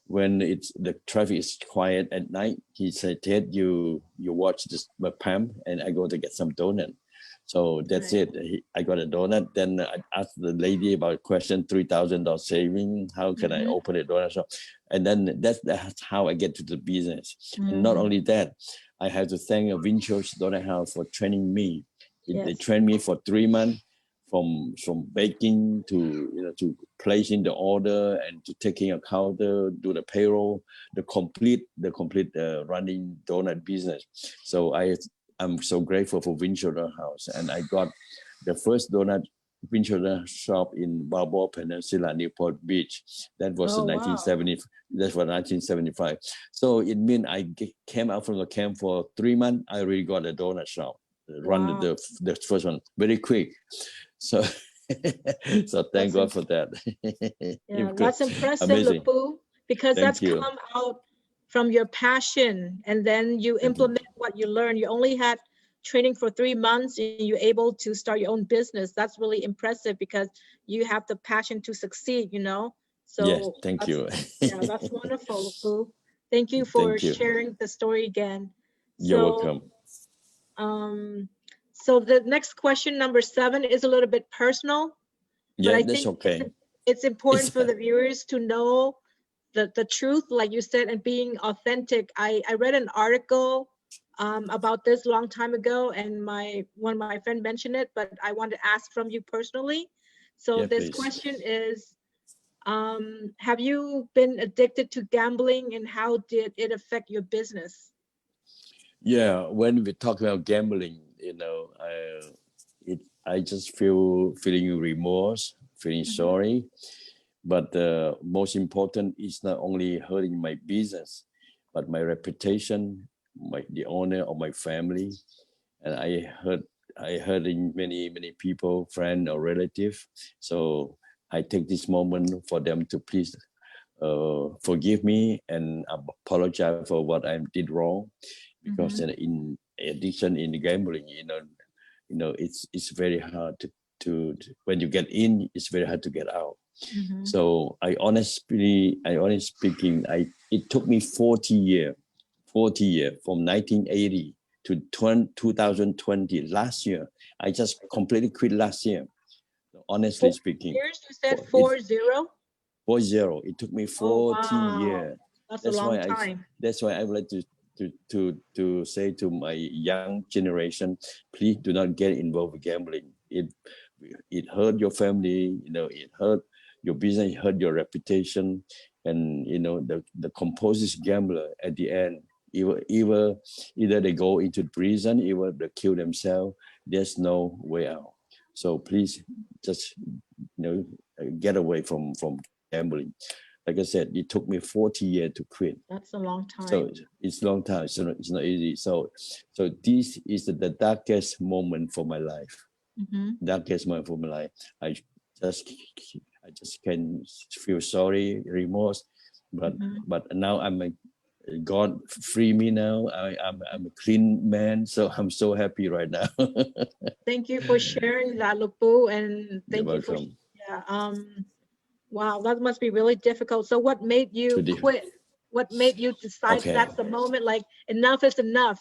when the traffic is quiet at night, he said, "Ted, you watch this pump, and I go to get some donut." So that's it. I got a donut. Then I asked the lady about a question, $3,000 saving. How can I open a donut shop? And then that's how I get to the business. And not only that, I have to thank Vincho's Donut House for training me. They trained me for 3 months, from baking to placing the order and to taking a counter, do the payroll, the complete running donut business. So I'm so grateful for Vincho Donut House, and I got the first Vincho Donut shop in Balboa Peninsula, Newport Beach. That was in 1970. That was 1975. So it means I came out from the camp for 3 months. I already got a donut shop, run the first one very quick. So thank God for that. Yeah, that's impressive, Lupu, because that's come out from your passion, and then you implement what you learn. You only had training for 3 months, and you're able to start your own business. That's really impressive because you have the passion to succeed, So yes, thank you. Yeah, that's wonderful, Lupu. Thank you for sharing the story again. You're welcome. So the next question, number 7, is a little bit personal. Yeah, but I that's think okay. It's important for the viewers to know the truth, like you said, and being authentic. I read an article about this a long time ago, and one of my friends mentioned it, but I want to ask from you personally. So this question is, have you been addicted to gambling, and how did it affect your business? Yeah, when we talk about gambling, I just feeling remorse, feeling sorry, But most important is not only hurting my business, but my reputation, the honor of my family. And I hurting many people, friend or relative. So I take this moment for them to please forgive me and apologize for what I did wrong, because in addiction, in gambling, it's very hard to when you get in, it's very hard to get out. So I honestly speaking, it took me 40 years from 1980 to 2020. Last year, I just completely quit last year. Honestly speaking, years you said 40? 40. It took me 40 years. That's a long time. That's why I would like to say to my young generation, please do not get involved with gambling. It hurt your family, it hurt your business, it hurt your reputation, and the compulsive gambler at the end, either they go into prison, either they kill themselves. There's no way out. So please just get away from gambling. Like I said, it took me 40 years to quit. That's a long time. So it's a long time. So it's not easy. So this is the darkest moment for my life. Darkest moment for my life. I just can feel sorry, remorse, but now God free me now. I'm a clean man, so I'm so happy right now. Thank you for sharing that, Lupu, and thank You're you for welcome. wow, that must be really difficult. So what made you quit? What made you decide that's the moment, like enough is enough?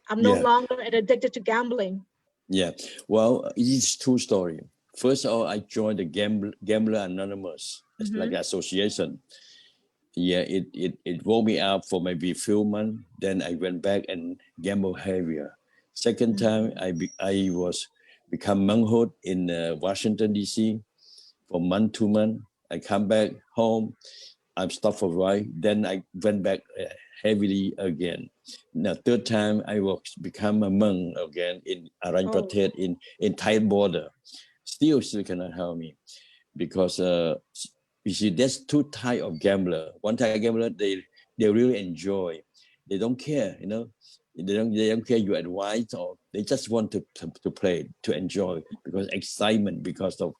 I'm no longer addicted to gambling. Yeah, well, it is true story. First of all, I joined the Gambler Anonymous, like association. Yeah, it woke me up for maybe a few months. Then I went back and gamble heavier. Second time, I was become monkhood in Washington, D.C. for month to month. I come back home. I'm stopped for a while. Then I went back heavily again. Now third time I was become a monk again in Arang Pratet in Thai border. Still cannot help me, because you see there's two type of gambler. One type of gambler they really enjoy. They don't care, They don't care your advice, or they just want to play, to enjoy, because excitement, because of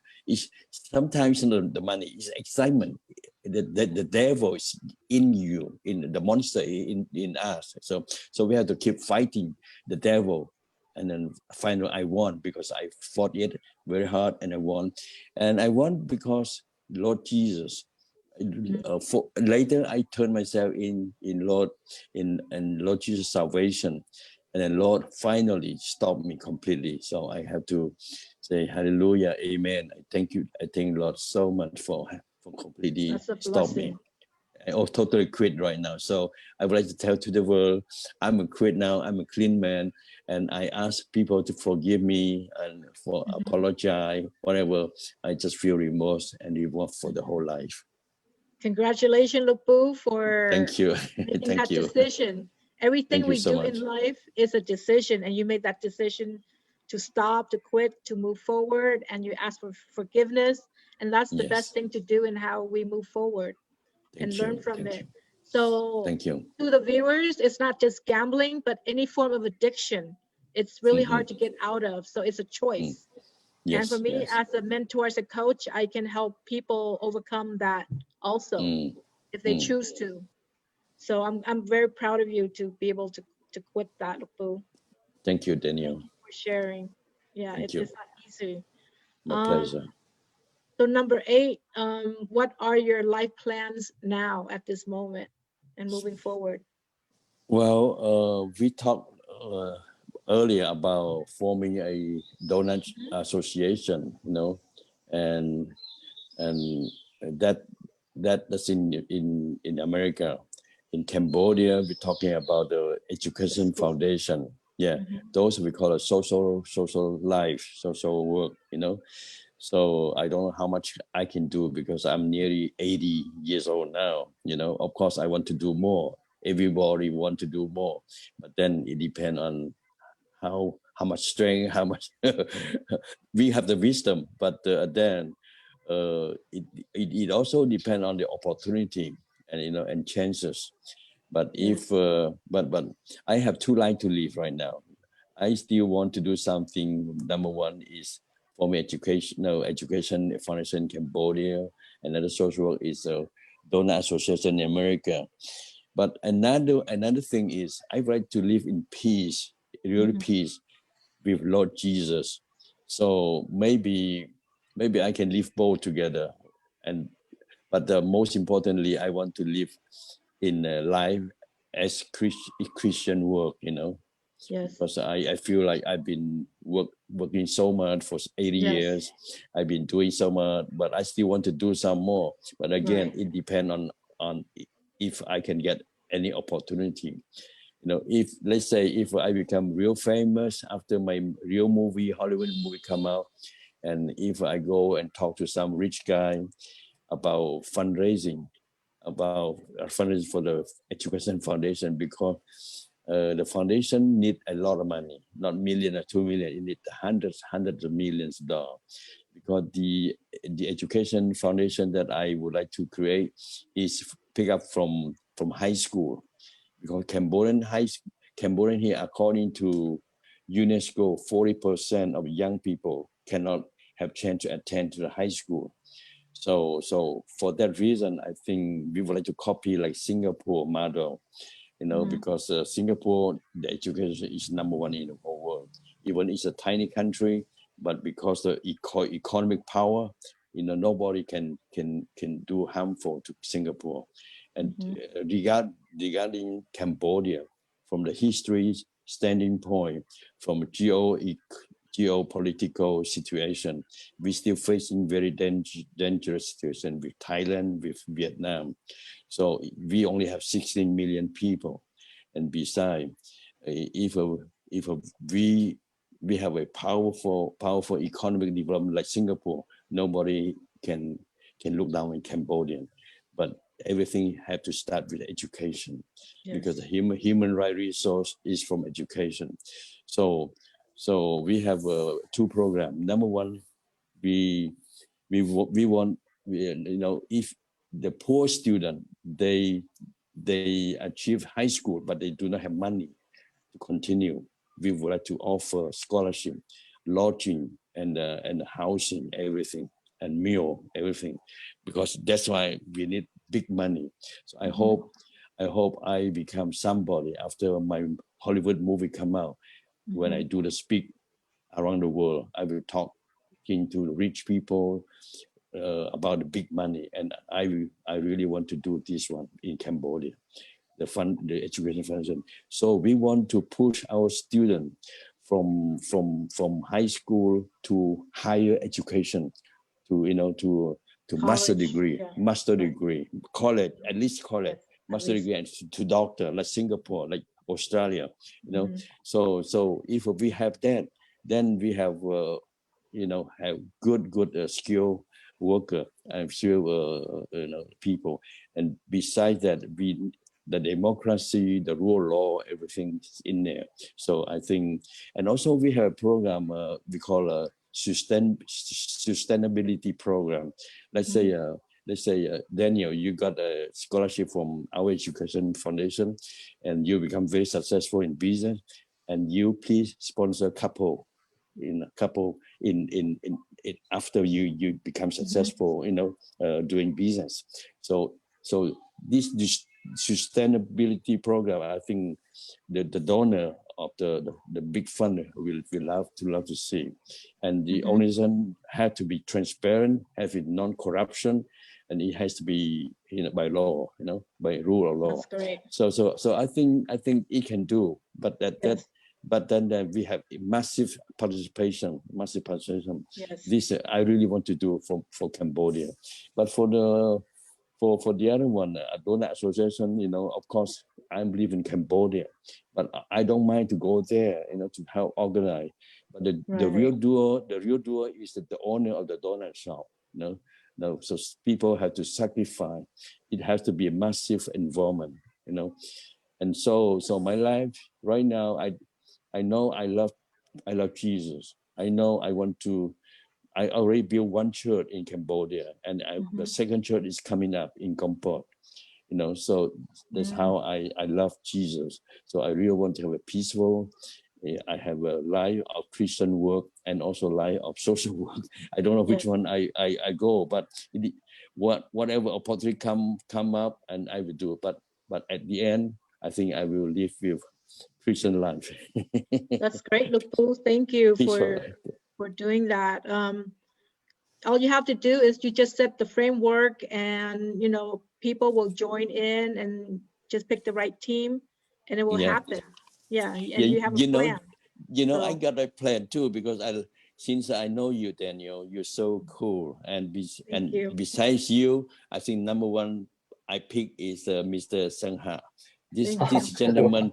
sometimes the money is excitement. The devil is in you, in the monster in us. So we have to keep fighting the devil, and then finally I won, because I fought it very hard and I won, because Lord Jesus. Later I turned myself in Lord Jesus salvation, and then Lord finally stopped me completely. So I have to say hallelujah, amen. I thank Lord so much for completely stop me. I totally quit right now. So I would like to tell to the world, I'm a quit now. I'm a clean man, and I ask people to forgive me and for apologize, whatever. I just feel remorse and reward for the whole life. Congratulations, Lupu, for making that decision. Everything we do in life is a decision, and you made that decision to stop, to quit, to move forward, and you ask for forgiveness, and that's the best thing to do in how we move forward and learn from it. So thank you. To the viewers, it's not just gambling, but any form of addiction. It's really hard to get out of, so it's a choice. And for me, as a mentor, as a coach, I can help people overcome that also, if they choose to. So I'm very proud of you to be able to quit that, Lupu. Thank you, Daniel. Thank you for sharing. Yeah, it's not easy. My pleasure. So number 8, what are your life plans now at this moment and moving forward? Well, we talked earlier about forming a donut association, and that's in America. In Cambodia, we're talking about the education foundation. Those we call a social life, social work, So I don't know how much I can do, because I'm nearly 80 years old now. Of course I want to do more. Everybody want to do more, but then it depends on how much strength, how much we have the wisdom. But then it also depends on the opportunity and and chances. But if but I have 2 lives to live right now. I still want to do something. Number one is for me education foundation in Cambodia. Another social work is a donor association in America. But another thing is I like to live in peace, really peace with Lord Jesus. So maybe I can live both together. But most importantly, I want to live in life as Christian work, Yes. because I feel like I've been working so much for 80 years. I've been doing so much, but I still want to do some more. But again, it depends on if I can get any opportunity. If let's say if I become real famous after my real movie, Hollywood movie come out, and if I go and talk to some rich guy about fundraising for the education foundation, because the foundation need a lot of money, not million or 2 million. It need hundreds of millions of dollars, because the education foundation that I would like to create is pick up from high school, because Cambodian here, according to UNESCO, 40% of young people cannot have chance to attend to the high school. So for that reason, I think we would like to copy like Singapore model, because Singapore, the education is number 1 in the whole world. Even it's a tiny country, but because the economic power, nobody can do harmful to Singapore. And regarding Cambodia, from the history standing point, from geopolitical situation, we're still facing very dangerous situation with Thailand, with Vietnam. So we only have 16 million people, and besides, if we have a powerful economic development like Singapore, nobody can look down on Cambodian. But everything have to start with education, because the human right resource is from education. So we have 2 programs. Number 1, we want, if the poor student, they achieve high school, but they do not have money to continue, we would like to offer scholarship, lodging, and housing, everything, and meal, everything, because that's why we need big money. So I hope I become somebody after my Hollywood movie come out. When I do the speak around the world, I will talking to rich people about the big money, and I really want to do this one in Cambodia, the education foundation. So we want to push our students from high school to higher education, to master degree, college, at least college, master degree, and to doctor, like Singapore, like Australia, So if we have that, then we have have good skill worker and skill people. And besides that, the democracy, the rule of law, everything is in there. So I think, and also we have a program we call a sustainability program. Let's say Daniel, you got a scholarship from our education foundation, and you become very successful in business, and you please sponsor a couple after you become successful, doing business. So this sustainability program, I think the donor of the big fund will love to see, and the organization have to be transparent, have it non-corruption, and it has to be by law, by rule of law. That's great. So I think it can do, but but then we have massive participation. Yes. This I really want to do for Cambodia, but for the other one, donor association, of course, I live in Cambodia, but I don't mind to go there, to help organize. But the real doer is the owner of the donut shop, No, so people have to sacrifice. It has to be a massive involvement, And so my life right now, I know I love Jesus. I know I I already built one church in Cambodia, and the second church is coming up in Kampot. You know, so that's how I love Jesus. So I really want to have a peaceful. I have a life of Christian work and also life of social work. I don't know which one I go, but whatever opportunity come up, and I will do it. But at the end, I think I will live with Christian life. That's great, Lupu. Thank you for doing that. All you have to do is you just set the framework, and people will join in and just pick the right team, and it will happen. Yeah, and you have a plan. So, I got a plan too, because since I know you, Daniel, you're so cool, and besides you, I think number one I pick is Mr. Sangha. This gentleman,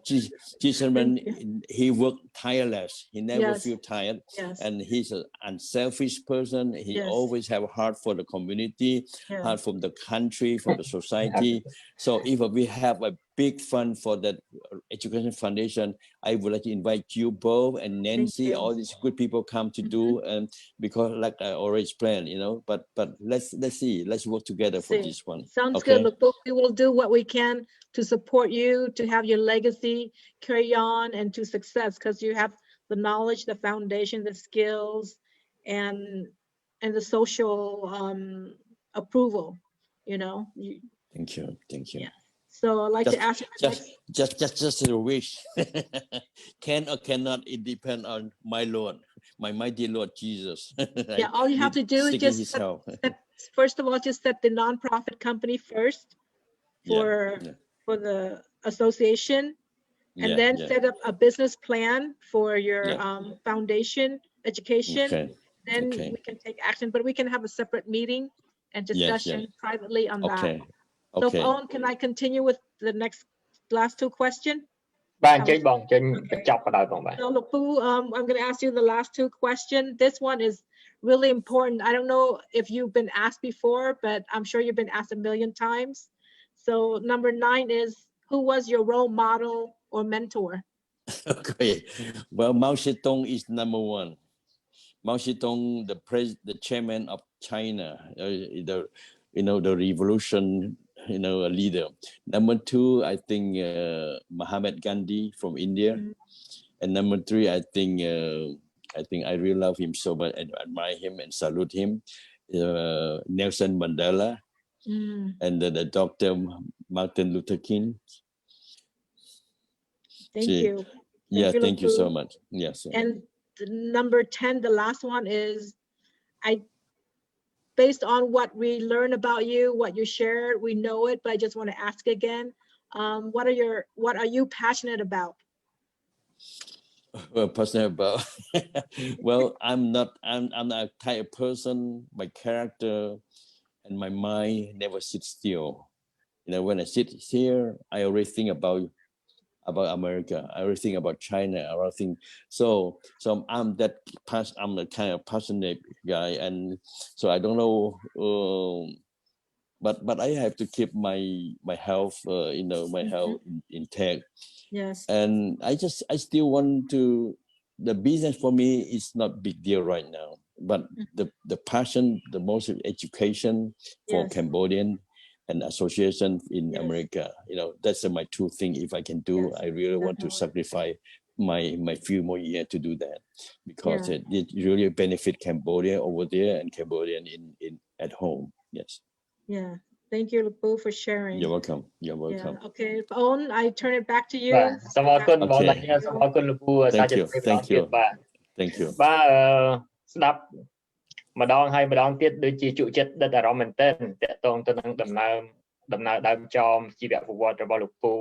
he worked tireless. He never feel tired, and he's an unselfish person. He always have a heart for the community, heart from the country, for the society. So if we have a big fund for that education foundation, I would like to invite you both and Nancy, all these good people come to do, and because like I already planned, but let's see, let's work together for this one. Sounds good. Look, we will do what we can to support you, to have your legacy carry on and to success, because you have the knowledge, the foundation, the skills, and the social approval. Thank you. Yeah. So I'd like to ask you just a wish. Can or cannot, it depends on my Lord, my mighty Lord Jesus. Yeah, all you have to do is just first of all, just set the nonprofit company first for the association, and then set up a business plan for your foundation education. Then we can take action, but we can have a separate meeting and discussion privately on that. So, Owen, can I continue with the last two questions? So, Lupu, I'm going to ask you the last two questions. This one is really important. I don't know if you've been asked before, but I'm sure you've been asked a million times. So number 9 is, who was your role model or mentor? Okay, well, Mao Zedong is number 1. Mao Zedong, the chairman of China, the revolution, leader. Number 2, I think Mahatma Gandhi from India, and number 3, I think I really love him so much and admire him and salute him. Nelson Mandela, and the Dr. Martin Luther King. Thank you. Thank you so much. Yes. And number 10, the last one is, based on what we learned about you, what you shared, we know it, but I just want to ask again, what are you passionate about? Passionate about? Well, I'm not a type of person. My character and my mind never sit still. When I sit here, I always think about America. I always think about China. I always think so I'm the kind of passionate guy, and so I don't know, but I have to keep my health, my health intact. Yes. And I still want to. The business for me is not big deal right now, but the passion, the most education for Cambodian and association in America, that's my 2 things. If I can do, I really want to sacrifice my few more years to do that, because it really benefit Cambodia over there and Cambodian in at home. Yes. Yeah. Thank you, Lupu, for sharing. You're welcome. You're welcome. Yeah. Okay, Owen, I turn it back to you. Thank you. Thank you. Thank you. ស្ដាប់ម្ដងហើយម្ដងទៀតដូចជាជក់ចិត្តដិតអារម្មណ៍មែនទែនតកតងទៅនឹងដំណើរដើមចោមជីវប្រវត្តិរបស់លោកពូ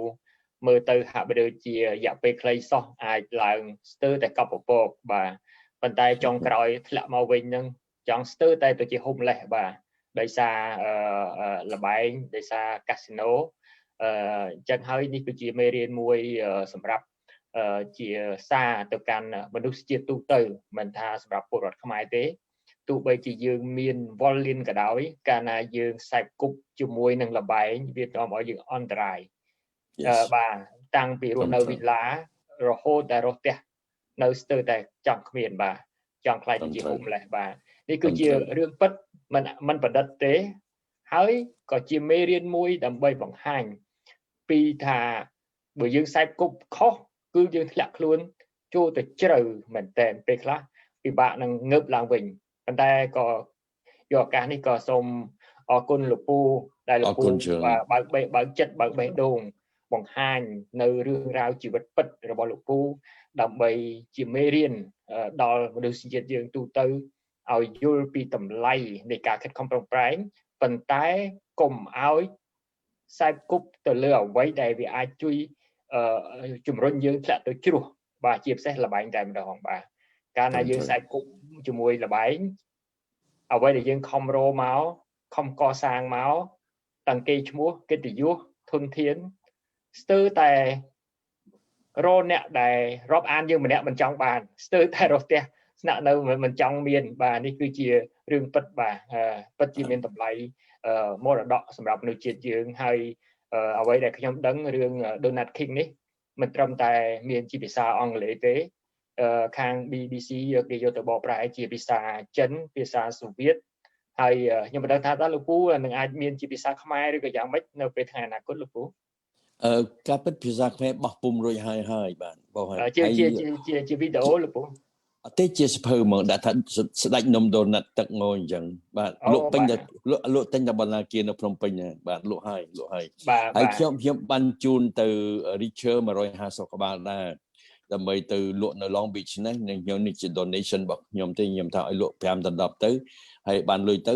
មើលទៅហាក់បីដូចជារយៈពេលខ្លីសោះអាចឡើងស្ទើរតែកប់ពពកបាទប៉ុន្តែចុងក្រោយធ្លាក់មកវិញនឹងចង់ស្ទើរតែទៅជាហុំលេះបាទដោយសារលបែងដោយសារកាស៊ីណូអញ្ចឹងហើយនេះគឺជាមេរៀនមួយសម្រាប់ជាសារទៅកាន់មនុស្សជាតិទូទៅមិនថាសម្រាប់ពលរដ្ឋខ្មែរទេទោះបីជាយើងមានវល់លៀនក៏ដោយកាលណាយើងខ្សែគប់ជាមួយនឹងលបែងវានាំឲ្យយើងអន្តរាយបាទតាំងពីរស់នៅវិឡារហូតដល់រស់ផ្ទះនៅស្ទើរតែចង់គ្មានបាទ ចង់ខ្លាចជា homeless បាទនេះគឺជារឿងពិតមិនប្រឌិតទេហើយក៏ជាមេរៀនមួយដើម្បីបង្ហាញពីថាបើយើងខ្សែគប់ខុសគឺយើងធ្លាក់ខ្លួនចូលទៅជ្រៅមែនតើពេលខ្លះពិបាកនឹងងើបឡើងវិញប៉ុន្តែក៏យកឱកាសនេះក៏សូមអរគុណលោកពូដែលលោកពូបើកចិត្តបើកបេះដូងបង្ហាញនៅរឿងរ៉ាវជីវិតពិតរបស់លោកពូដើម្បីជាមេរៀនដល់មនុស្សជាតិយើងទូទៅឲ្យយល់ពីតម្លៃនៃការខិតខំប្រឹងប្រែងប៉ុន្តែកុំឲ្យខ្សែគប់ទៅលើអ្វីដែលវាអាចជួយជំរុញយើងធ្លាក់ទៅជ្រោះបាទជាពិសេសល្បែងតែម្ដងបាទកាលណាយើងខ្សែគប់ជាមួយល្បែងអ្វីដែលយើងខំរមកខំកសាងមកតាំងគេឈ្មោះកិត្តិយសធនធានស្ទើរតែរអ្នកដែលរាប់អានយើងម្នាក់មិនចង់បានស្ទើរតែរកផ្ទះស្នាក់នៅមិនចង់មានបាទនេះគឺជារឿងពិតបាទពិតជាមានតម្លៃមរតកសម្រាប់មនុស្សជាតិយើងហើយអ្វីដែលខ្ញុំដឹងរឿង Donut King នេះមិនត្រឹមតែមានជាភាសាអង់គ្លេសទេខាង BBC យកទៅបកប្រែជាភាសាចិនភាសាសូវៀតហើយខ្ញុំមិនដឹងថាតើលោកពូនឹងអាចមានជាភាសាខ្មែរឬក៏យ៉ាងម៉េចនៅពេលថ្ងៃអនាគតលោកពូការពិតភាសាខ្មែរបោះពុំរួចហើយបាទបោះហើយជាវីដេអូលោកពូអត់ទេជាសភៅហ្មងដាក់ថាស្ដេចនំដូណាត់ទឹកងអញ្ចឹងបាទលក់ពេញលក់ទិញតែបណ្ណាគារនៅភ្នំពេញបាទលក់ហើយហើយខ្ញុំបានជូនទៅ Richer 150ក្បាលដែរដើម្បីទៅលក់នៅ Long Beach នេះខ្ញុំនេះជា donation របស់ខ្ញុំទេខ្ញុំថាឲ្យលក់5ដល់10ទៅហើយបានលុយទៅ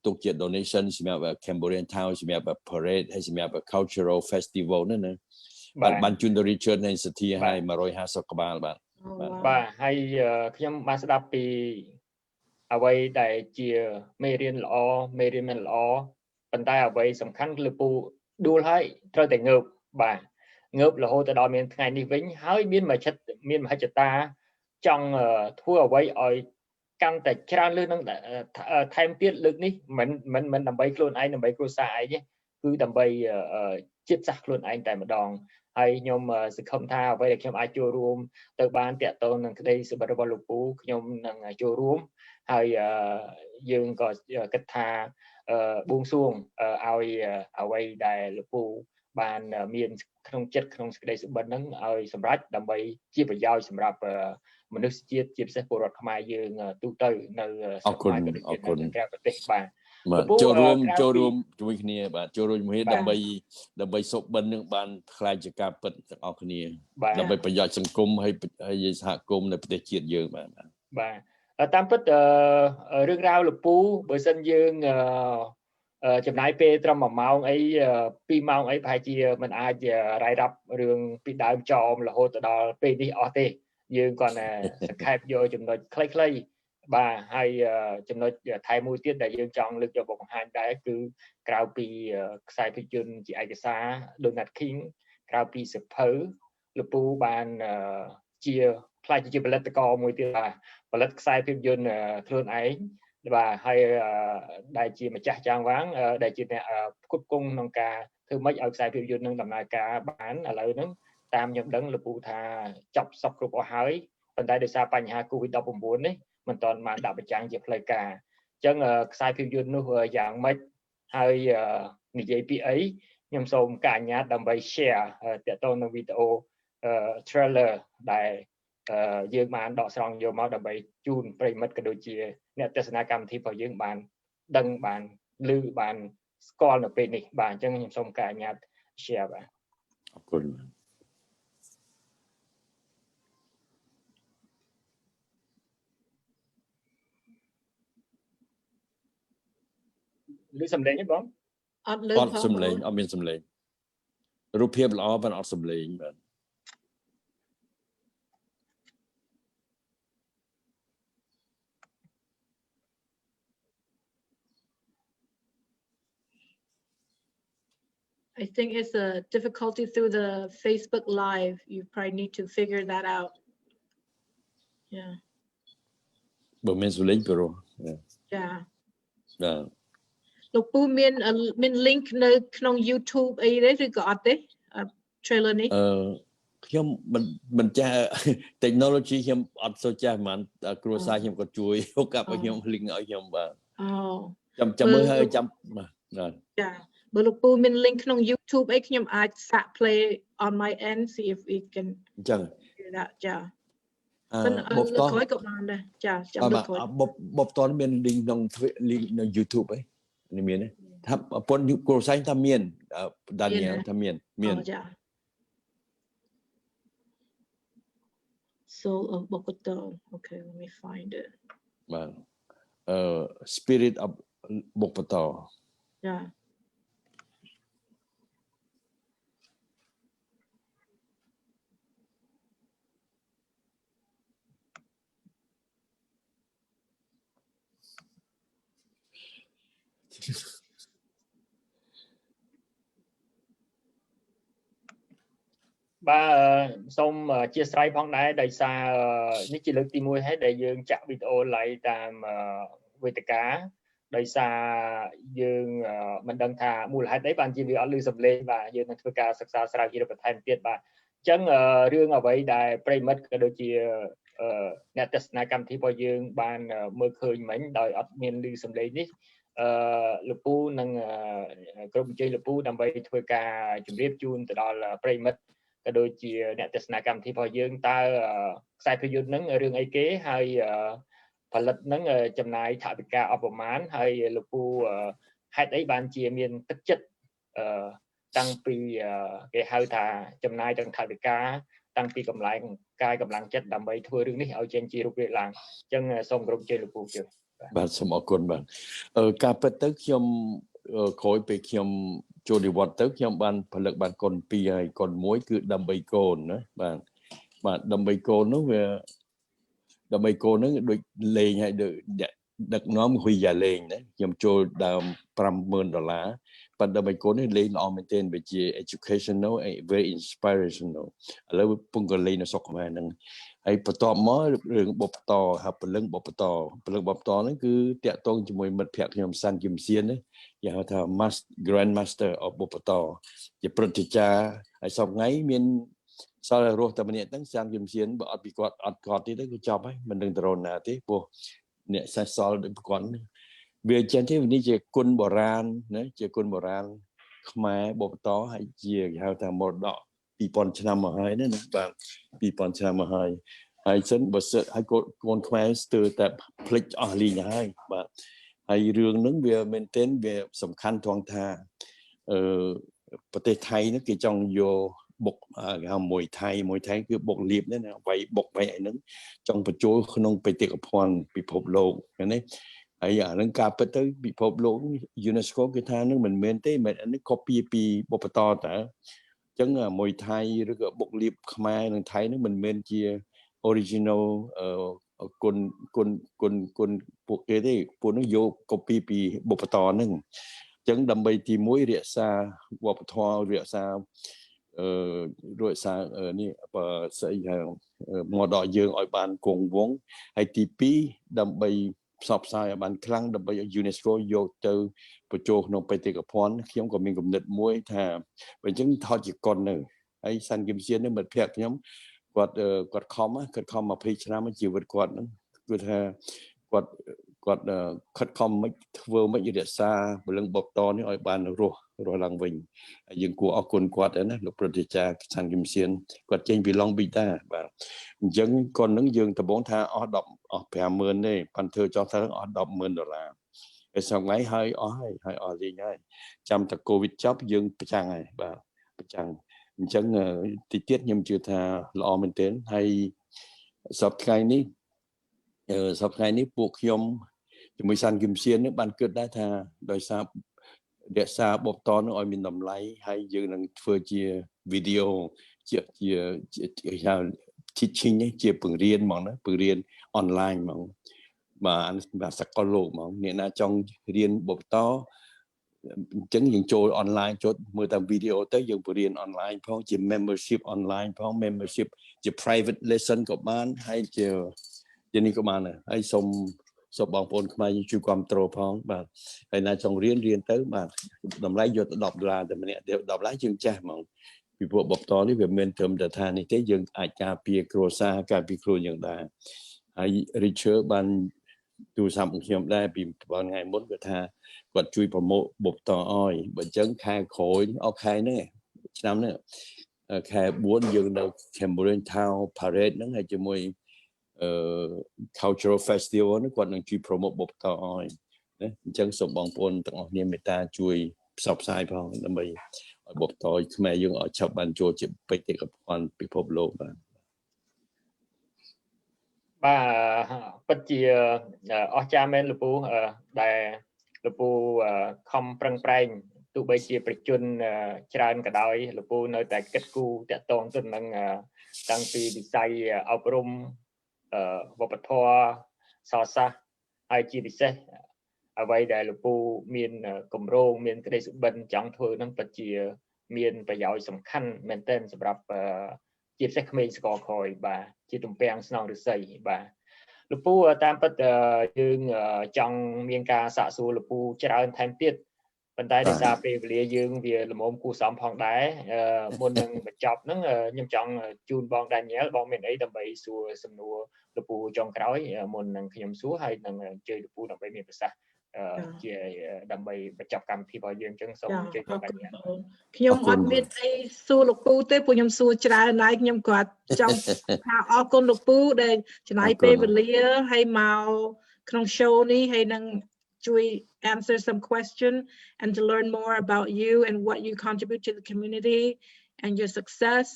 ទុកជា donation សម្រាប់ Cambodian Town សម្រាប់ parade ហើយសម្រាប់ cultural festival ហ្នឹងណាបានជូនទៅ Richer នៃសធាហើយ150ក្បាលបាទហើយខ្ញុំបានស្ដាប់ពីអ្វីដែលជាមេរៀនល្អមេរៀនមិនល្អប៉ុន្តែអ្វីសំខាន់គឺលោកពូដួលហើយត្រូវតែងើបបាទងើបរហូតដល់មានថ្ងៃនេះវិញហើយមានមហិច្ឆតាចង់ធ្វើអ្វីឲ្យកាន់តែច្រើនលើសនឹងថែមទៀតលើកនេះមិនដើម្បីខ្លួនឯងដើម្បីគ្រួសារឯងទេគឺដើម្បីជាតិសាសន៍ខ្លួនឯងតែម្ដងហើយខ្ញុំសង្ឃឹមថាអ្វីដែលខ្ញុំអាចចូលរួមទៅបានតាក់ទងនឹងក្តីសុបិនរបស់លោកពូខ្ញុំនឹងចូលរួមហើយយើងក៏គិតថាបួងសួងឲ្យអ្វីដែលលោកពូបានមានក្នុងចិត្តក្នុងសេចក្តីសុបិនហ្នឹងឲ្យសម្រេចដើម្បីជាប្រយោជន៍សម្រាប់មនុស្សជាតិជាពិសេសពលរដ្ឋខ្មែរយើងទូទៅនៅអរគុណក្រៅប្រទេសបាទចូលរួមជាមួយគ្នាបាទចូលរួមជាមួយដើម្បីសុបិននឹងបានខ្លាយជាការពិតទាំងអស់គ្នាដើម្បីប្រយោជន៍សង្គមហើយសហគមន៍នៅប្រទេសជាតិយើងបាទតាមពិតរឿងរ៉ាវលពូបើសិនយើងចំណាយពេលត្រឹម1ម៉ោងអី2ម៉ោងអីប្រហែលជាមិនអាចរាយរាប់រឿងពីដើមចោមរហូតដល់ពេលនេះអស់ទេយើងគាត់សង្ខេបយកចំណុចខ្លីៗបាទហើយចំណុចថែមមួយទៀតដែលយើងចង់លើកយកមកបង្ហាញដែរគឺក្រៅពីខ្សែភាពយន្តជាឯកសារ Donut King ក្រៅពីសភៅលោកពូបានជាខ្លាចជាផលិតករមួយទៀតបាទផលិតខ្សែភាពយន្តខ្លួនឯងបាទហើយដែលជាម្ចាស់ចាងវាងដែលជាអ្នកផ្គត់ផ្គង់ក្នុងការធ្វើម៉េចឲ្យខ្សែភាពយន្តនឹងដំណើរការបានឥឡូវហ្នឹងតាមខ្ញុំដឹងលោកពូថាចប់សពគ្រប់អស់ហើយប៉ុន្តែដោយសារបញ្ហា COVID-19 នេះមិនទាន់បានដាក់បញ្ចាំងជាផ្លូវការអញ្ចឹងខ្សែភាពយន្តនោះយ៉ាងម៉េចហើយនិយាយពីអីខ្ញុំសូមការអនុញ្ញាតដើម្បី share ទាក់ទងនឹងវីដេអូ trailer ដែលយើងបានដកស្រង់យកមកដើម្បីជូនប្រិមិត្តក៏ដូចជាអ្នកទស្សនាកម្មវិធីរបស់យើងបានដឹងបានឮបានស្គាល់នៅពេលនេះបាទអញ្ចឹងខ្ញុំសូមការអនុញ្ញាត share បាទអរគុណឮសំឡេងទេបងអត់ឮសំឡេងអត់មានសំឡេងរូបភាពល្អប៉ុន្តែអត់សំឡេងបាទ I think it's a difficulty through the Facebook Live. You probably need to figure that out. Yeah. បើមានសំឡេងប្រូ Yeah. បាទលោកពូមាន link នៅក្នុង YouTube អីទេឬក៏អត់ទេ trailer នេះ ខ្ញុំមិនចាស់ technology ខ្ញុំអត់សូវចាស់ហ្មងគ្រួសារខ្ញុំក៏ជួយហុកឲ្យខ្ញុំ link ឲ្យខ្ញុំបាទចាំមើលហើយចាំបាទចាបើលោកពូមាន link ក្នុង YouTube អីខ្ញុំអាចសាក play on my end see if we can ចឹងចាបបតក្រោយក៏បានដែរចាចាំលើក្រោយបបតមាន link នៅ YouTube អីនេះមានទេថាប្រពន្ធគ្រូសាស្ត្រថាមានដានីយ៉ែលថាមានចា Soul of Bogota okay let me find it បាទ Spirit of Bogota ចា បាទសូមអធិស្ឋានផងដែរដោយសារនេះជាលើកទី1ហើយដែលយើងចាក់វីដេអូ live តាមវេទិកាដោយសារយើងមិនដឹងថាមូលហេតុអីបានជាវាអត់ឮសំឡេងបាទយើងនឹងធ្វើការសិក្សាស្រាវជ្រាវបន្ថែមទៀតបាទអញ្ចឹងរឿងអ្វីដែលប្រិមិត្តក៏ដូចជាអ្នកទស្សនាកម្មវិធីរបស់យើងបានមើលឃើញមិញដោយអត់មានឮសំឡេងនេះលោកពូនឹងក្រុមអញ្ជើញលោកពូដើម្បីធ្វើការជម្រាបជូនទៅដល់ប្រិមិត្តក៏ដូចជាអ្នកទស្សនាកម្មវិធីរបស់យើងតើខ្សែភាពយន្តហ្នឹងរឿងអីគេហើយផលិតហ្នឹងចំណាយថវិកាអស់ប្រមាណហើយលោកពូហេតុអីបានជាមានទឹកចិត្តតាំងពីគេហៅថាចំណាយទាំងថវិកាតាំងពីកម្លាំងកាយកម្លាំងចិត្តដើម្បីធ្វើរឿងនេះឲ្យចេញជារូបរាងឡើងអញ្ចឹងសូមគោរពជ័យលោកពូជឿបាទសូមអរគុណបាទការពិតទៅខ្ញុំក្រោយពេលខ្ញុំចូលនិវត្តន៍ទៅខ្ញុំបានផលិតបានកុន2ហើយកុន1គឺដើម្បីកូនណាបាទដើម្បីកូននោះវាដើម្បីកូនហ្នឹងដូចលេងឲ្យដឹកនាំហុយយ៉ាលេងណាខ្ញុំចូលដើម$50,000ប៉ុន្តែដើម្បីកូននេះលេងល្អមែនទែនវាជា educational and very inspirational ឥឡូវពងក៏លេងនៅស្រុកខ្មែរហ្នឹងហើយបន្ទាប់មករឿងបបតហៅពលឹងបបតហ្នឹងគឺតាក់ទងជាមួយមិត្តភក្តិខ្ញុំសាន់គឹមសៀនណាគេហៅថា Grand Master of បបតជាព្រឹទ្ធាចារ្យហើយសពថ្ងៃមានសល់រស់តែម្នាក់ហ្នឹងសាន់គឹមសៀនបើអត់ពីគាត់អត់គាត់ទៀតទៅគឺចប់ហើយមិនដឹងទៅរកណាទេព្រោះអ្នកសេះសល់ដូចគាត់វាចឹងទេនេះជាគុណបុរាណណាជាគុណបុរាណខ្មែរបបតហើយជាគេហៅថាមរតក2000ឆ្នាំមកហើយណាបាទ2000ឆ្នាំមកហើយសិនបើសិនហើយកូនខ្មែរស្ទើរតែភ្លេចអស់លីងហើយបាទហើយរឿងហ្នឹងវាមែនទែនវាសំខាន់ត្រង់ថាប្រទេសថៃហ្នឹងគេចង់យកបុកគេហៅមួយថៃគឺបុកលៀបណាវាយបុកវាយអីហ្នឹងចង់បញ្ចូលក្នុងបេតិកភណ្ឌពិភពលោកណាហើយអានឹងការពិតទៅពិភពលោក UNESCO គេថានឹងមិនមែនទេមិនអានេះ copy ពីបបតតើអញ្ចឹងមួយថៃឬក៏បុកលៀបខ្មែរនិងថៃនឹងមិនមែនជា original គុណពួកគេទេពួកនោះយក copy ពីបបតហ្នឹងអញ្ចឹងដើម្បីទី1រក្សាវប្បធម៌រក្សានេះបើស្អីហៅមកដល់យើងឲ្យបានគង់វង្សហើយទី2ដើម្បីផ្សព្វផ្សាយឲ្យបានខ្លាំងដើម្បីឲ្យ UNESCO យកទៅបញ្ចូលក្នុងបេតិកភណ្ឌខ្ញុំក៏មានគំនិតមួយថាបើអញ្ចឹងថតជាកុននៅហើយសាន់គឹមសៀននឹងមិត្តភក្តិខ្ញុំគាត់ខំ20ឆ្នាំជីវិតគាត់ហ្នឹងគឺថាគាត់ខិតខំមិនធ្វើមិនរក្សាពលឹងបបតនេះឲ្យបានរស់ឡើងវិញហើយយើងគួរអរគុណគាត់ណាលោកព្រឹទ្ធាចារ្យសាន់គឹមសៀនគាត់ចេញពីឡុងប៊ីតាបាទអញ្ចឹងគាត់នឹងយើងដំបងថាអស់50,000ទេប៉ុន្តែធ្វើចោះថាអស់$10,000ហើយសងថ្ងៃហើយអស់លេងហើយចាំតែកូវីដចប់យើងប្រចាំងហើយបាទប្រចាំងអញ្ចឹងទីទៀតខ្ញុំជឿថាល្អមែនទែនហើយសប្តាហ៍នេះពួកខ្ញុំជាមួយសាន់គឹមសៀននឹងបានគិតដែរថាដោយសាររក្សាបបតនឹងឲ្យមានតម្លៃហើយយើងនឹងធ្វើជាវីដេអូជាហៅ teaching ជាបង្រៀនហ្មងណាបង្រៀនអនឡាញហ្មងបាទសកលលោកហ្មងអ្នកណាចង់រៀនបបតអញ្ចឹងយើងចូលអនឡាញចូលមើលតាមវីដេអូទៅយើងបរៀនអនឡាញផងជា membership អនឡាញផង membership ជា private lesson ក៏បានហើយជានេះក៏បានហើយសូមបងប្អូនខ្មែរយើងជួយគ្រប់គ្រងផងបាទហើយណាចង់រៀនទៅបាទតម្លៃយកទៅ$10តែម្នាក់$10ជាងចាស់ហ្មងពី ពីពួកបបតនេះវាមានត្រឹមតែថានេះទេយើងអាចការពារគ្រួសារការពារខ្លួនយ៉ាងដែរហើយ Richard បានទូរស័ព្ទខ្ញុំដែរពីថ្ងៃមុនគាត់ថាគាត់ជួយប្រម៉ូទបបតឲ្យបើអញ្ចឹងខែក្រោយអស់ខែហ្នឹងឆ្នាំហ្នឹងខែ4យើងនៅ Cambodian Town Parade ហ្នឹងហើយជាមួយcultural festival ហ្នឹងគាត់នឹងជួយ promote បបតឲ្យណាអញ្ចឹងសូមបងប្អូនទាំងអស់គ្នាមេត្តាជួយផ្សព្វផ្សាយផងដើម្បីឲ្យបបតខ្មែរយើងឲ្យឆាប់បានចូលជាបេតិកភណ្ឌពិភពលោកបាទពិតជាអស្ចារ្យមែនលោកពូដែលលោកពូខំប្រឹងប្រែងទោះបីជាប្រជជនច្រើនក៏ដោយលោកពូនៅតែគិតគូរតាក់ទងទៅនឹងតាំងពីវិស័យអប់រំវប្បធម៌សាសនាហើយជាពិសេសអ្វីដែលលោកពូមានគម្រោងមានក្តីសុបិនចង់ធ្វើនឹងពិតជាមានប្រយោជន៍សំខាន់មែនទែនសម្រាប់ជាពិសេសក្មេងស្គរខយបាទជាទំពាំងស្នងឫស្សីបាទលោកពូតាមពិតយើងចង់មានការសាកសួរលោកពូច្រើនថែមទៀតប៉ុន្តែដោយសារពេលវេលាយើងវាល្មមគួរសមផងដែរមុននឹងបញ្ចប់ហ្នឹងខ្ញុំចង់ជូនបងដានីយ៉ែលបងមានអីដើម្បីសួរសំណួរលោកពូចុងក្រោយមុននឹងខ្ញុំសួរហើយនឹងអញ្ជើញលោកពូដើម្បីមានប្រសាសន៍ជាដើម្បីបញ្ចប់កម្មវិធីរបស់យើងអញ្ចឹងសូមអញ្ជើញបងដានីយ៉ែលខ្ញុំអត់មានអីសួរលោកពូទេព្រោះខ្ញុំសួរច្រើនហើយខ្ញុំគាត់ចង់ថាអរគុណលោកពូដែលចំណាយពេលវេលាហើយមកក្នុង show នេះហើយនឹងជួយ answer some question and to learn more about you and what you contribute to the community and your success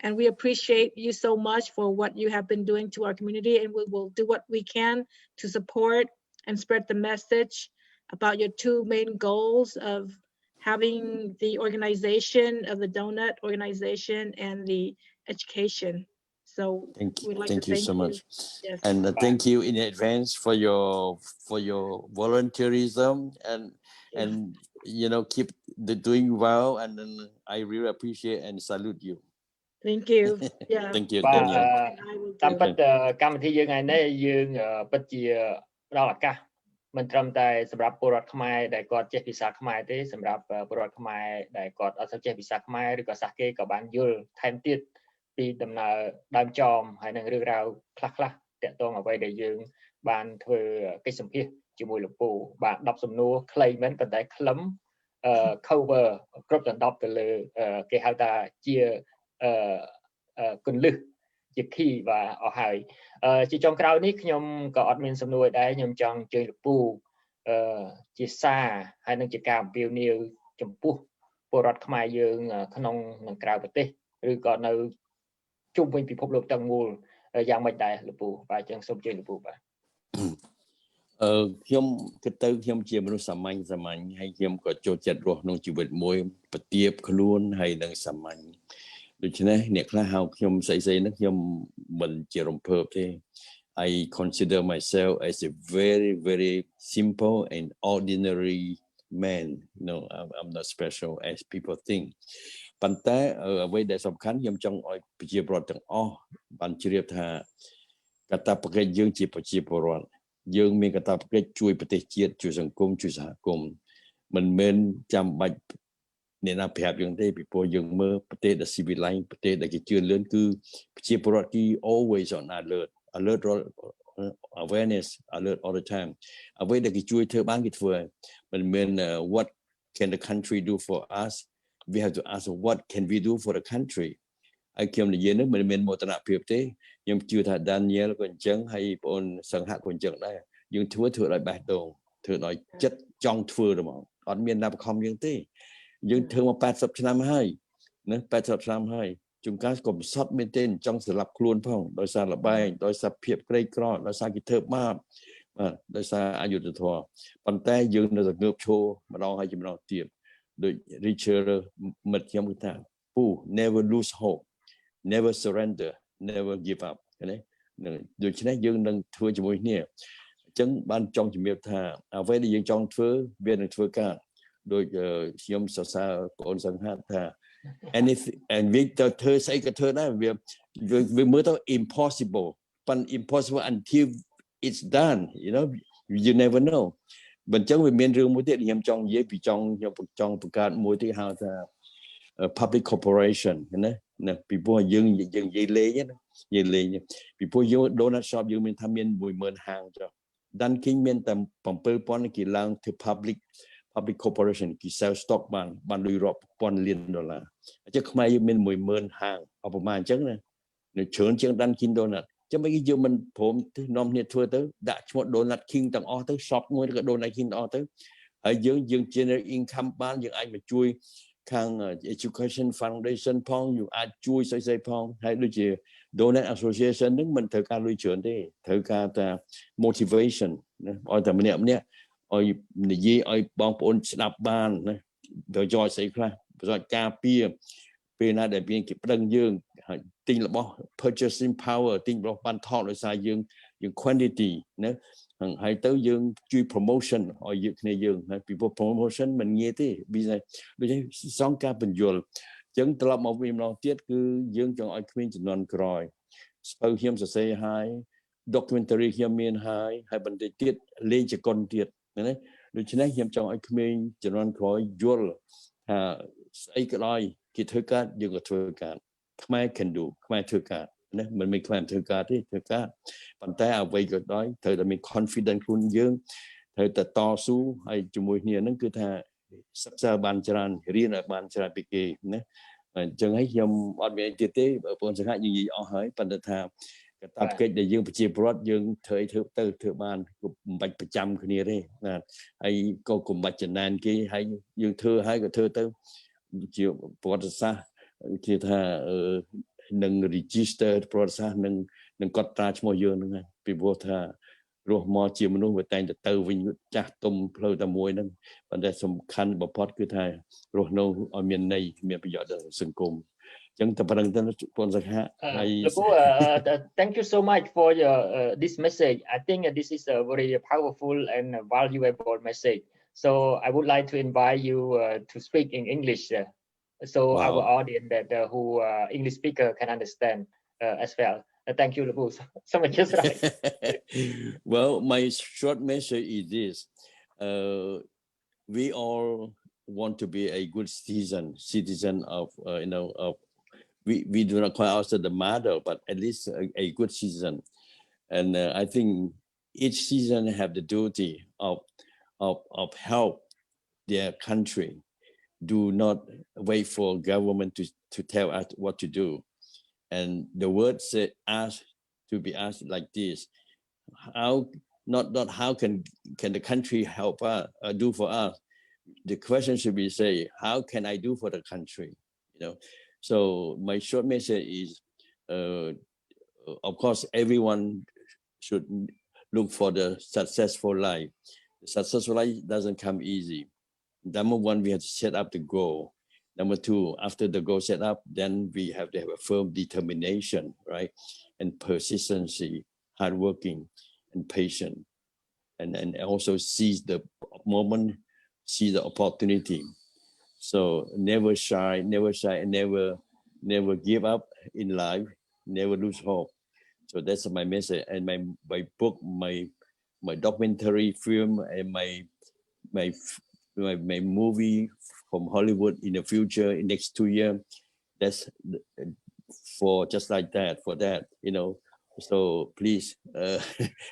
and we appreciate you so much for what you have been doing to our community and we will do what we can to support and spread the message about your two main goals of having the organization of the donut organization and the education. So we'd like to thank you so much. Yes. And thank you in advance for your volunteerism and you know keep doing well and then I really appreciate and salute you. Thank you. Yeah. Thank you. តាមពិតកម្មវិធីយើងថ្ងៃនេះយើងពិតជាផ្ដល់ឱកាសមិនត្រឹមតែសម្រាប់ពលរដ្ឋខ្មែរដែលគាត់ចេះភាសាខ្មែរទេសម្រាប់ពលរដ្ឋខ្មែរដែលគាត់អត់សូវចេះភាសាខ្មែរឬក៏សាសគេក៏បានយល់ថែមទៀតពីដំណើរដើមចមហើយនឹងរឿងរ៉ាវខ្លះៗតាក់ទងអ្វីដែលយើងបានធ្វើកិច្ចសម្ភាសជាមួយលោកពូបាទ10សំណួរខ្លីមែនប៉ុន្តែខ្លឹមcover គ្រប់ទាំង10ទៅលើគេហៅថាជាគន្លឹះជា key បាទអស់ហើយជាចុងក្រោយនេះខ្ញុំក៏អត់មានសំណួរដែរខ្ញុំចង់អញ្ជើញលោកពូជាសារហើយនឹងជាការអំពាវនាវចំពោះពលរដ្ឋខ្មែរយើងក្នុងនិងក្រៅប្រទេសឬក៏នៅជុំវិញពិភពលោកទាំងមូលយ៉ាងម៉េចដែរលោកពូបាទអញ្ចឹងសូមអញ្ជើញលោកពូបាទខ្ញុំគិតទៅខ្ញុំជាមនុស្សសាមញ្ញហើយខ្ញុំក៏ចូលចិត្តរស់ក្នុងជីវិតមួយប្រទាបខ្លួនហើយនឹងសាមញ្ញដូច្នេះអ្នកខ្លះហៅខ្ញុំស្អីហ្នឹងខ្ញុំមិនជារំភើបទេ I consider myself as a very very simple and ordinary man no I'm not special as people think ប៉ុន្តែអ្វីដែលសំខាន់ខ្ញុំចង់ឲ្យប្រជាពលរដ្ឋទាំងអស់បានជ្រាបថាកាតព្វកិច្ចយើងជាប្រជាពលរដ្ឋយើងមានកាតព្វកិច្ចជួយប្រទេសជាតិជួយសង្គមជួយសហគមន៍មិនមែនចាំបាច់អ្នកណាប្រាប់យើងទេពីព្រោះយើងមើលប្រទេសដែល civilized ប្រទេសដែលគេជឿនលឿនគឺប្រជាពលរដ្ឋគឺ always on alert awareness alert all the time អ្វីដែលគេជួយធ្វើបានគេធ្វើមិនមែន what can the country do for us we have to ask what can we do for the country ហើយខ្ញុំនិយាយនេះមិនមែនមោទនភាពទេខ្ញុំជឿថា Daniel ក៏អញ្ចឹងហើយបងអូនសង្ហក៏អញ្ចឹងដែរយើងធ្វើដោយបេះដូងធ្វើដោយចិត្តចង់ធ្វើហ្មងអត់មានណាបខំយើងទេយើងធ្វើមក80ឆ្នាំហើយណា80ឆ្នាំហើយជួនកាលក៏បន្សត់មែនទេចង់ស្លាប់ខ្លួនផងដោយសារលបែងដោយសារភាពក្រីក្រដោយសារគេធ្វើបាបបាទដោយសារអយុត្តិធម៌ប៉ុន្តែយើងនៅតែងើបឈរម្ដងហើយម្ដងទៀតដូច Richard មិត្តខ្ញុំថា never lose hope never surrender never give up ណាដូច្នេះយើងនឹងធ្វើជាមួយគ្នាអញ្ចឹងបានចង់ជំរាបថាអ្វីដែលយើងចង់ធ្វើវានឹងធ្វើការដូចខ្ញុំសរសើរបងអូនសង្ហថា anything and we ទៅធ្វើស្អីក៏ធ្វើដែរវាមើលទៅ impossible but impossible until it's done you know you never know បើអញ្ចឹងវាមានរឿងមួយទៀតខ្ញុំចង់និយាយពីខ្ញុំចង់បង្កើតមួយទៀតហៅថា public corporation ណាពីព្រោះយើងនិយាយលេងណាពីព្រោះយើង donut shop យើងមានថាមាន 10000 ហាងចុះ Dunkin មានតែ 7000 គេឡើងទៅ public corporation គេ sell stock បានលុយរាប់ពាន់លានដុល្លារអញ្ចឹងខ្មែរយើងមាន 10000 ហាងអបប្រមាណអញ្ចឹងណានៅច្រើនជាង Dunkin Donut ចឹងមិនគេយើងមិនព្រមទៅនាំគ្នាធ្វើទៅដាក់ឈ្មោះ Donut King ទាំងអស់ទៅ shop មួយក៏ Donut King ទាំងអស់ទៅហើយយើង generate income បានយើងអាចមកជួយខាង education foundation ផងយើងអាចជួយស្អីៗផងហើយដូចជា Donut Association ហ្នឹងមិនត្រូវការលុយច្រើនទេត្រូវការតែ motivation ណាឲ្យតែម្នាក់ឲ្យនិយាយឲ្យបងប្អូនស្ដាប់បានណាប្រយោជន៍ស្អីខ្លះប្រយោជន៍ការពារពេលណាដែលមានគេប្តឹងយើងហើយទិញរបស់ purchasing power ទិញរបស់បានថតដោយសារយើង quantity ណាហើយទៅយើងជួយ promotion ឲ្យយើងគ្នាយើងហើយពីព្រោះ promotion មិនងាយទេ business ដូចសងការបញ្យលអញ្ចឹងត្រឡប់មកវិញម្ដងទៀតគឺយើងចង់ឲ្យក្មេងជំនាន់ក្រោយស្ពៅខ្ញុំសរសេរហើយ documentary ខ្ញុំមានហើយបន្តិចទៀតលេងចកុនទៀតណាដូច្នេះខ្ញុំចង់ឲ្យក្មេងជំនាន់ក្រោយយល់ថាស្អីក៏ដោយគេធ្វើការយើងក៏ធ្វើការខ្មែរ can do ខ្មែរធ្វើការណាមិនមែនខ្មែរធ្វើការទេធ្វើការប៉ុន្តែអ្វីក៏ដោយត្រូវតែមាន confidence ខ្លួនយើងត្រូវតែតស៊ូហើយជាមួយគ្នាហ្នឹងគឺថាសិក្សាបានច្រើនរៀនឲ្យបានច្រើនពីគេណាអញ្ចឹងហើយខ្ញុំអត់មានអីទៀតទេបងប្អូនសង្ឃនិយាយអស់ហើយប៉ុន្តែថាកតាបកិច្ចដែលយើងប្រជាពលរដ្ឋយើងធ្វើបានមិនបាច់ប្រចាំគ្នាទេណាហើយក៏កុំបាច់ចំណានគេហើយយើងធ្វើហើយក៏ធ្វើទៅជាប្រវត្តិសាស្ត្រគេថានឹង register ប្រវត្តិសាស្ត្រនឹងកត់ត្រាឈ្មោះយើងហ្នឹងហើយពីព្រោះថារស់មកជាមនុស្សវាតែងទៅវិញចាស់ទុំផ្លូវតែមួយហ្នឹងប៉ុន្តែសំខាន់បំផុតគឺថារស់នៅឲ្យមានន័យមានប្រយោជន៍ដល់សង្គមចឹងតែប៉ុណ្្នឹងទៅបងសង្ឃហើយ Thank you so much for your this message. I think this is a very powerful and valuable message. So I would like to invite you to speak in English so our audience that who English speaker can understand as well. Thank you, Labu. So much is right. Well, my short message is this. We all want to be a good citizen of of we do not call ourselves the model, but at least a good citizen. And I think each citizen have the duty of help their country. Do not wait for government to tell us what to do. And the word said asked to be asked like this: how not how can the country help us do for us? The question should be say, how can I do for the country? So my short message is, of course, everyone should look for the successful life. The successful life doesn't come easy. Number one, we have to set up the goal. Number two, after the goal set up, then we have to have a firm determination, right? And persistency, hardworking, and patient. And also seize the moment, seize the opportunity. So never shy, and never give up in life, never lose hope. So that's my message. And my book, my documentary film, and my movie from Hollywood in the future, in next 2 years, that's for just like that, for that, So please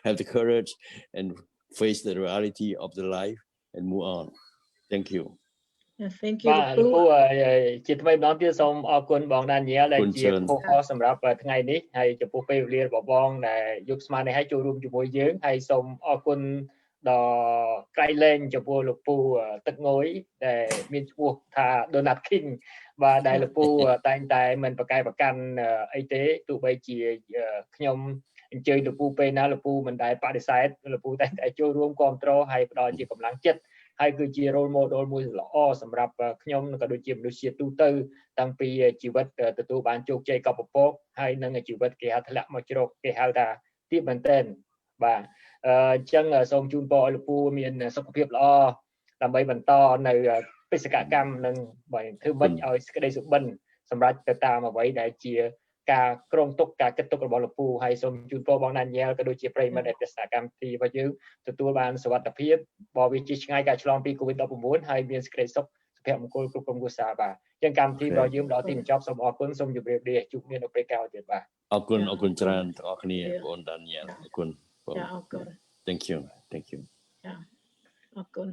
have the courage and face the reality of the life and move on. Thank you. Thank you. បាទលោកពូជាថ្មីម្ដងទៀតសូមអរគុណបង Daniel ដែលជាពហុសម្រាប់ថ្ងៃនេះហើយចំពោះពេលវេលារបស់បងដែលយកស្មាននេះឲ្យចូលរួមជាមួយយើងហើយសូមអរគុណដល់ក្រៃលែងចំពោះលោកពូទឹកងួយដែលមានឈ្មោះថា Donut King បាទដែលលោកពូតែងតែមិនប្រកែកប្រកាន់អីទេទោះបីជាខ្ញុំអញ្ជើញលោកពូពេលណាលោកពូមិនដែលបដិសេធលោកពូតែងតែចូលរួមគ្រប់គ្រងហើយផ្ដល់ជាកម្លាំងចិត្តហើយគឺជា role model មួយល្អសម្រាប់ខ្ញុំក៏ដូចជាមនុស្សជាតិទូទៅតាំងពីជីវិតទទួលបានជោគជ័យកប់ពពកហើយនឹងជីវិតគេហៅធ្លាក់មកជ្រកគេហៅថាទីមែនតើបាទអញ្ចឹងសូមជូនពរឲ្យលោកពូមានសុខភាពល្អដើម្បីបន្តនៅបេសកកម្មនឹងបើធ្វើមិនឲ្យសេចក្តីសុបិនសម្រាប់ទៅតាមអ្វីដែលជាការក្រុងទុកការគិតទុករបស់លោកពូហើយសូមជូនពរបង Daniel ក៏ដូចជាប្រិយមិត្តទស្សនកម្មទីរបស់យើងទទួលបានសុវត្ថិភាពបើវាជាឆ្ងាយការឆ្លងពី COVID-19 ហើយមានសេចក្តីសុខសុភ ភមង្គលគ្រប់ក្រុមគ្រួសារបាទចឹងកម្មវិធីរបស់យើងដល់ទីបញ្ចប់សូមអរគុណសូមជម្រាបលាជួបគ្នានៅពេលក្រោយទៀតបាទអរគុណច្រើនទាំងអស់គ្នាបងដានីយ៉ែលអរគុណ អរគុណ Thank you អរគុណ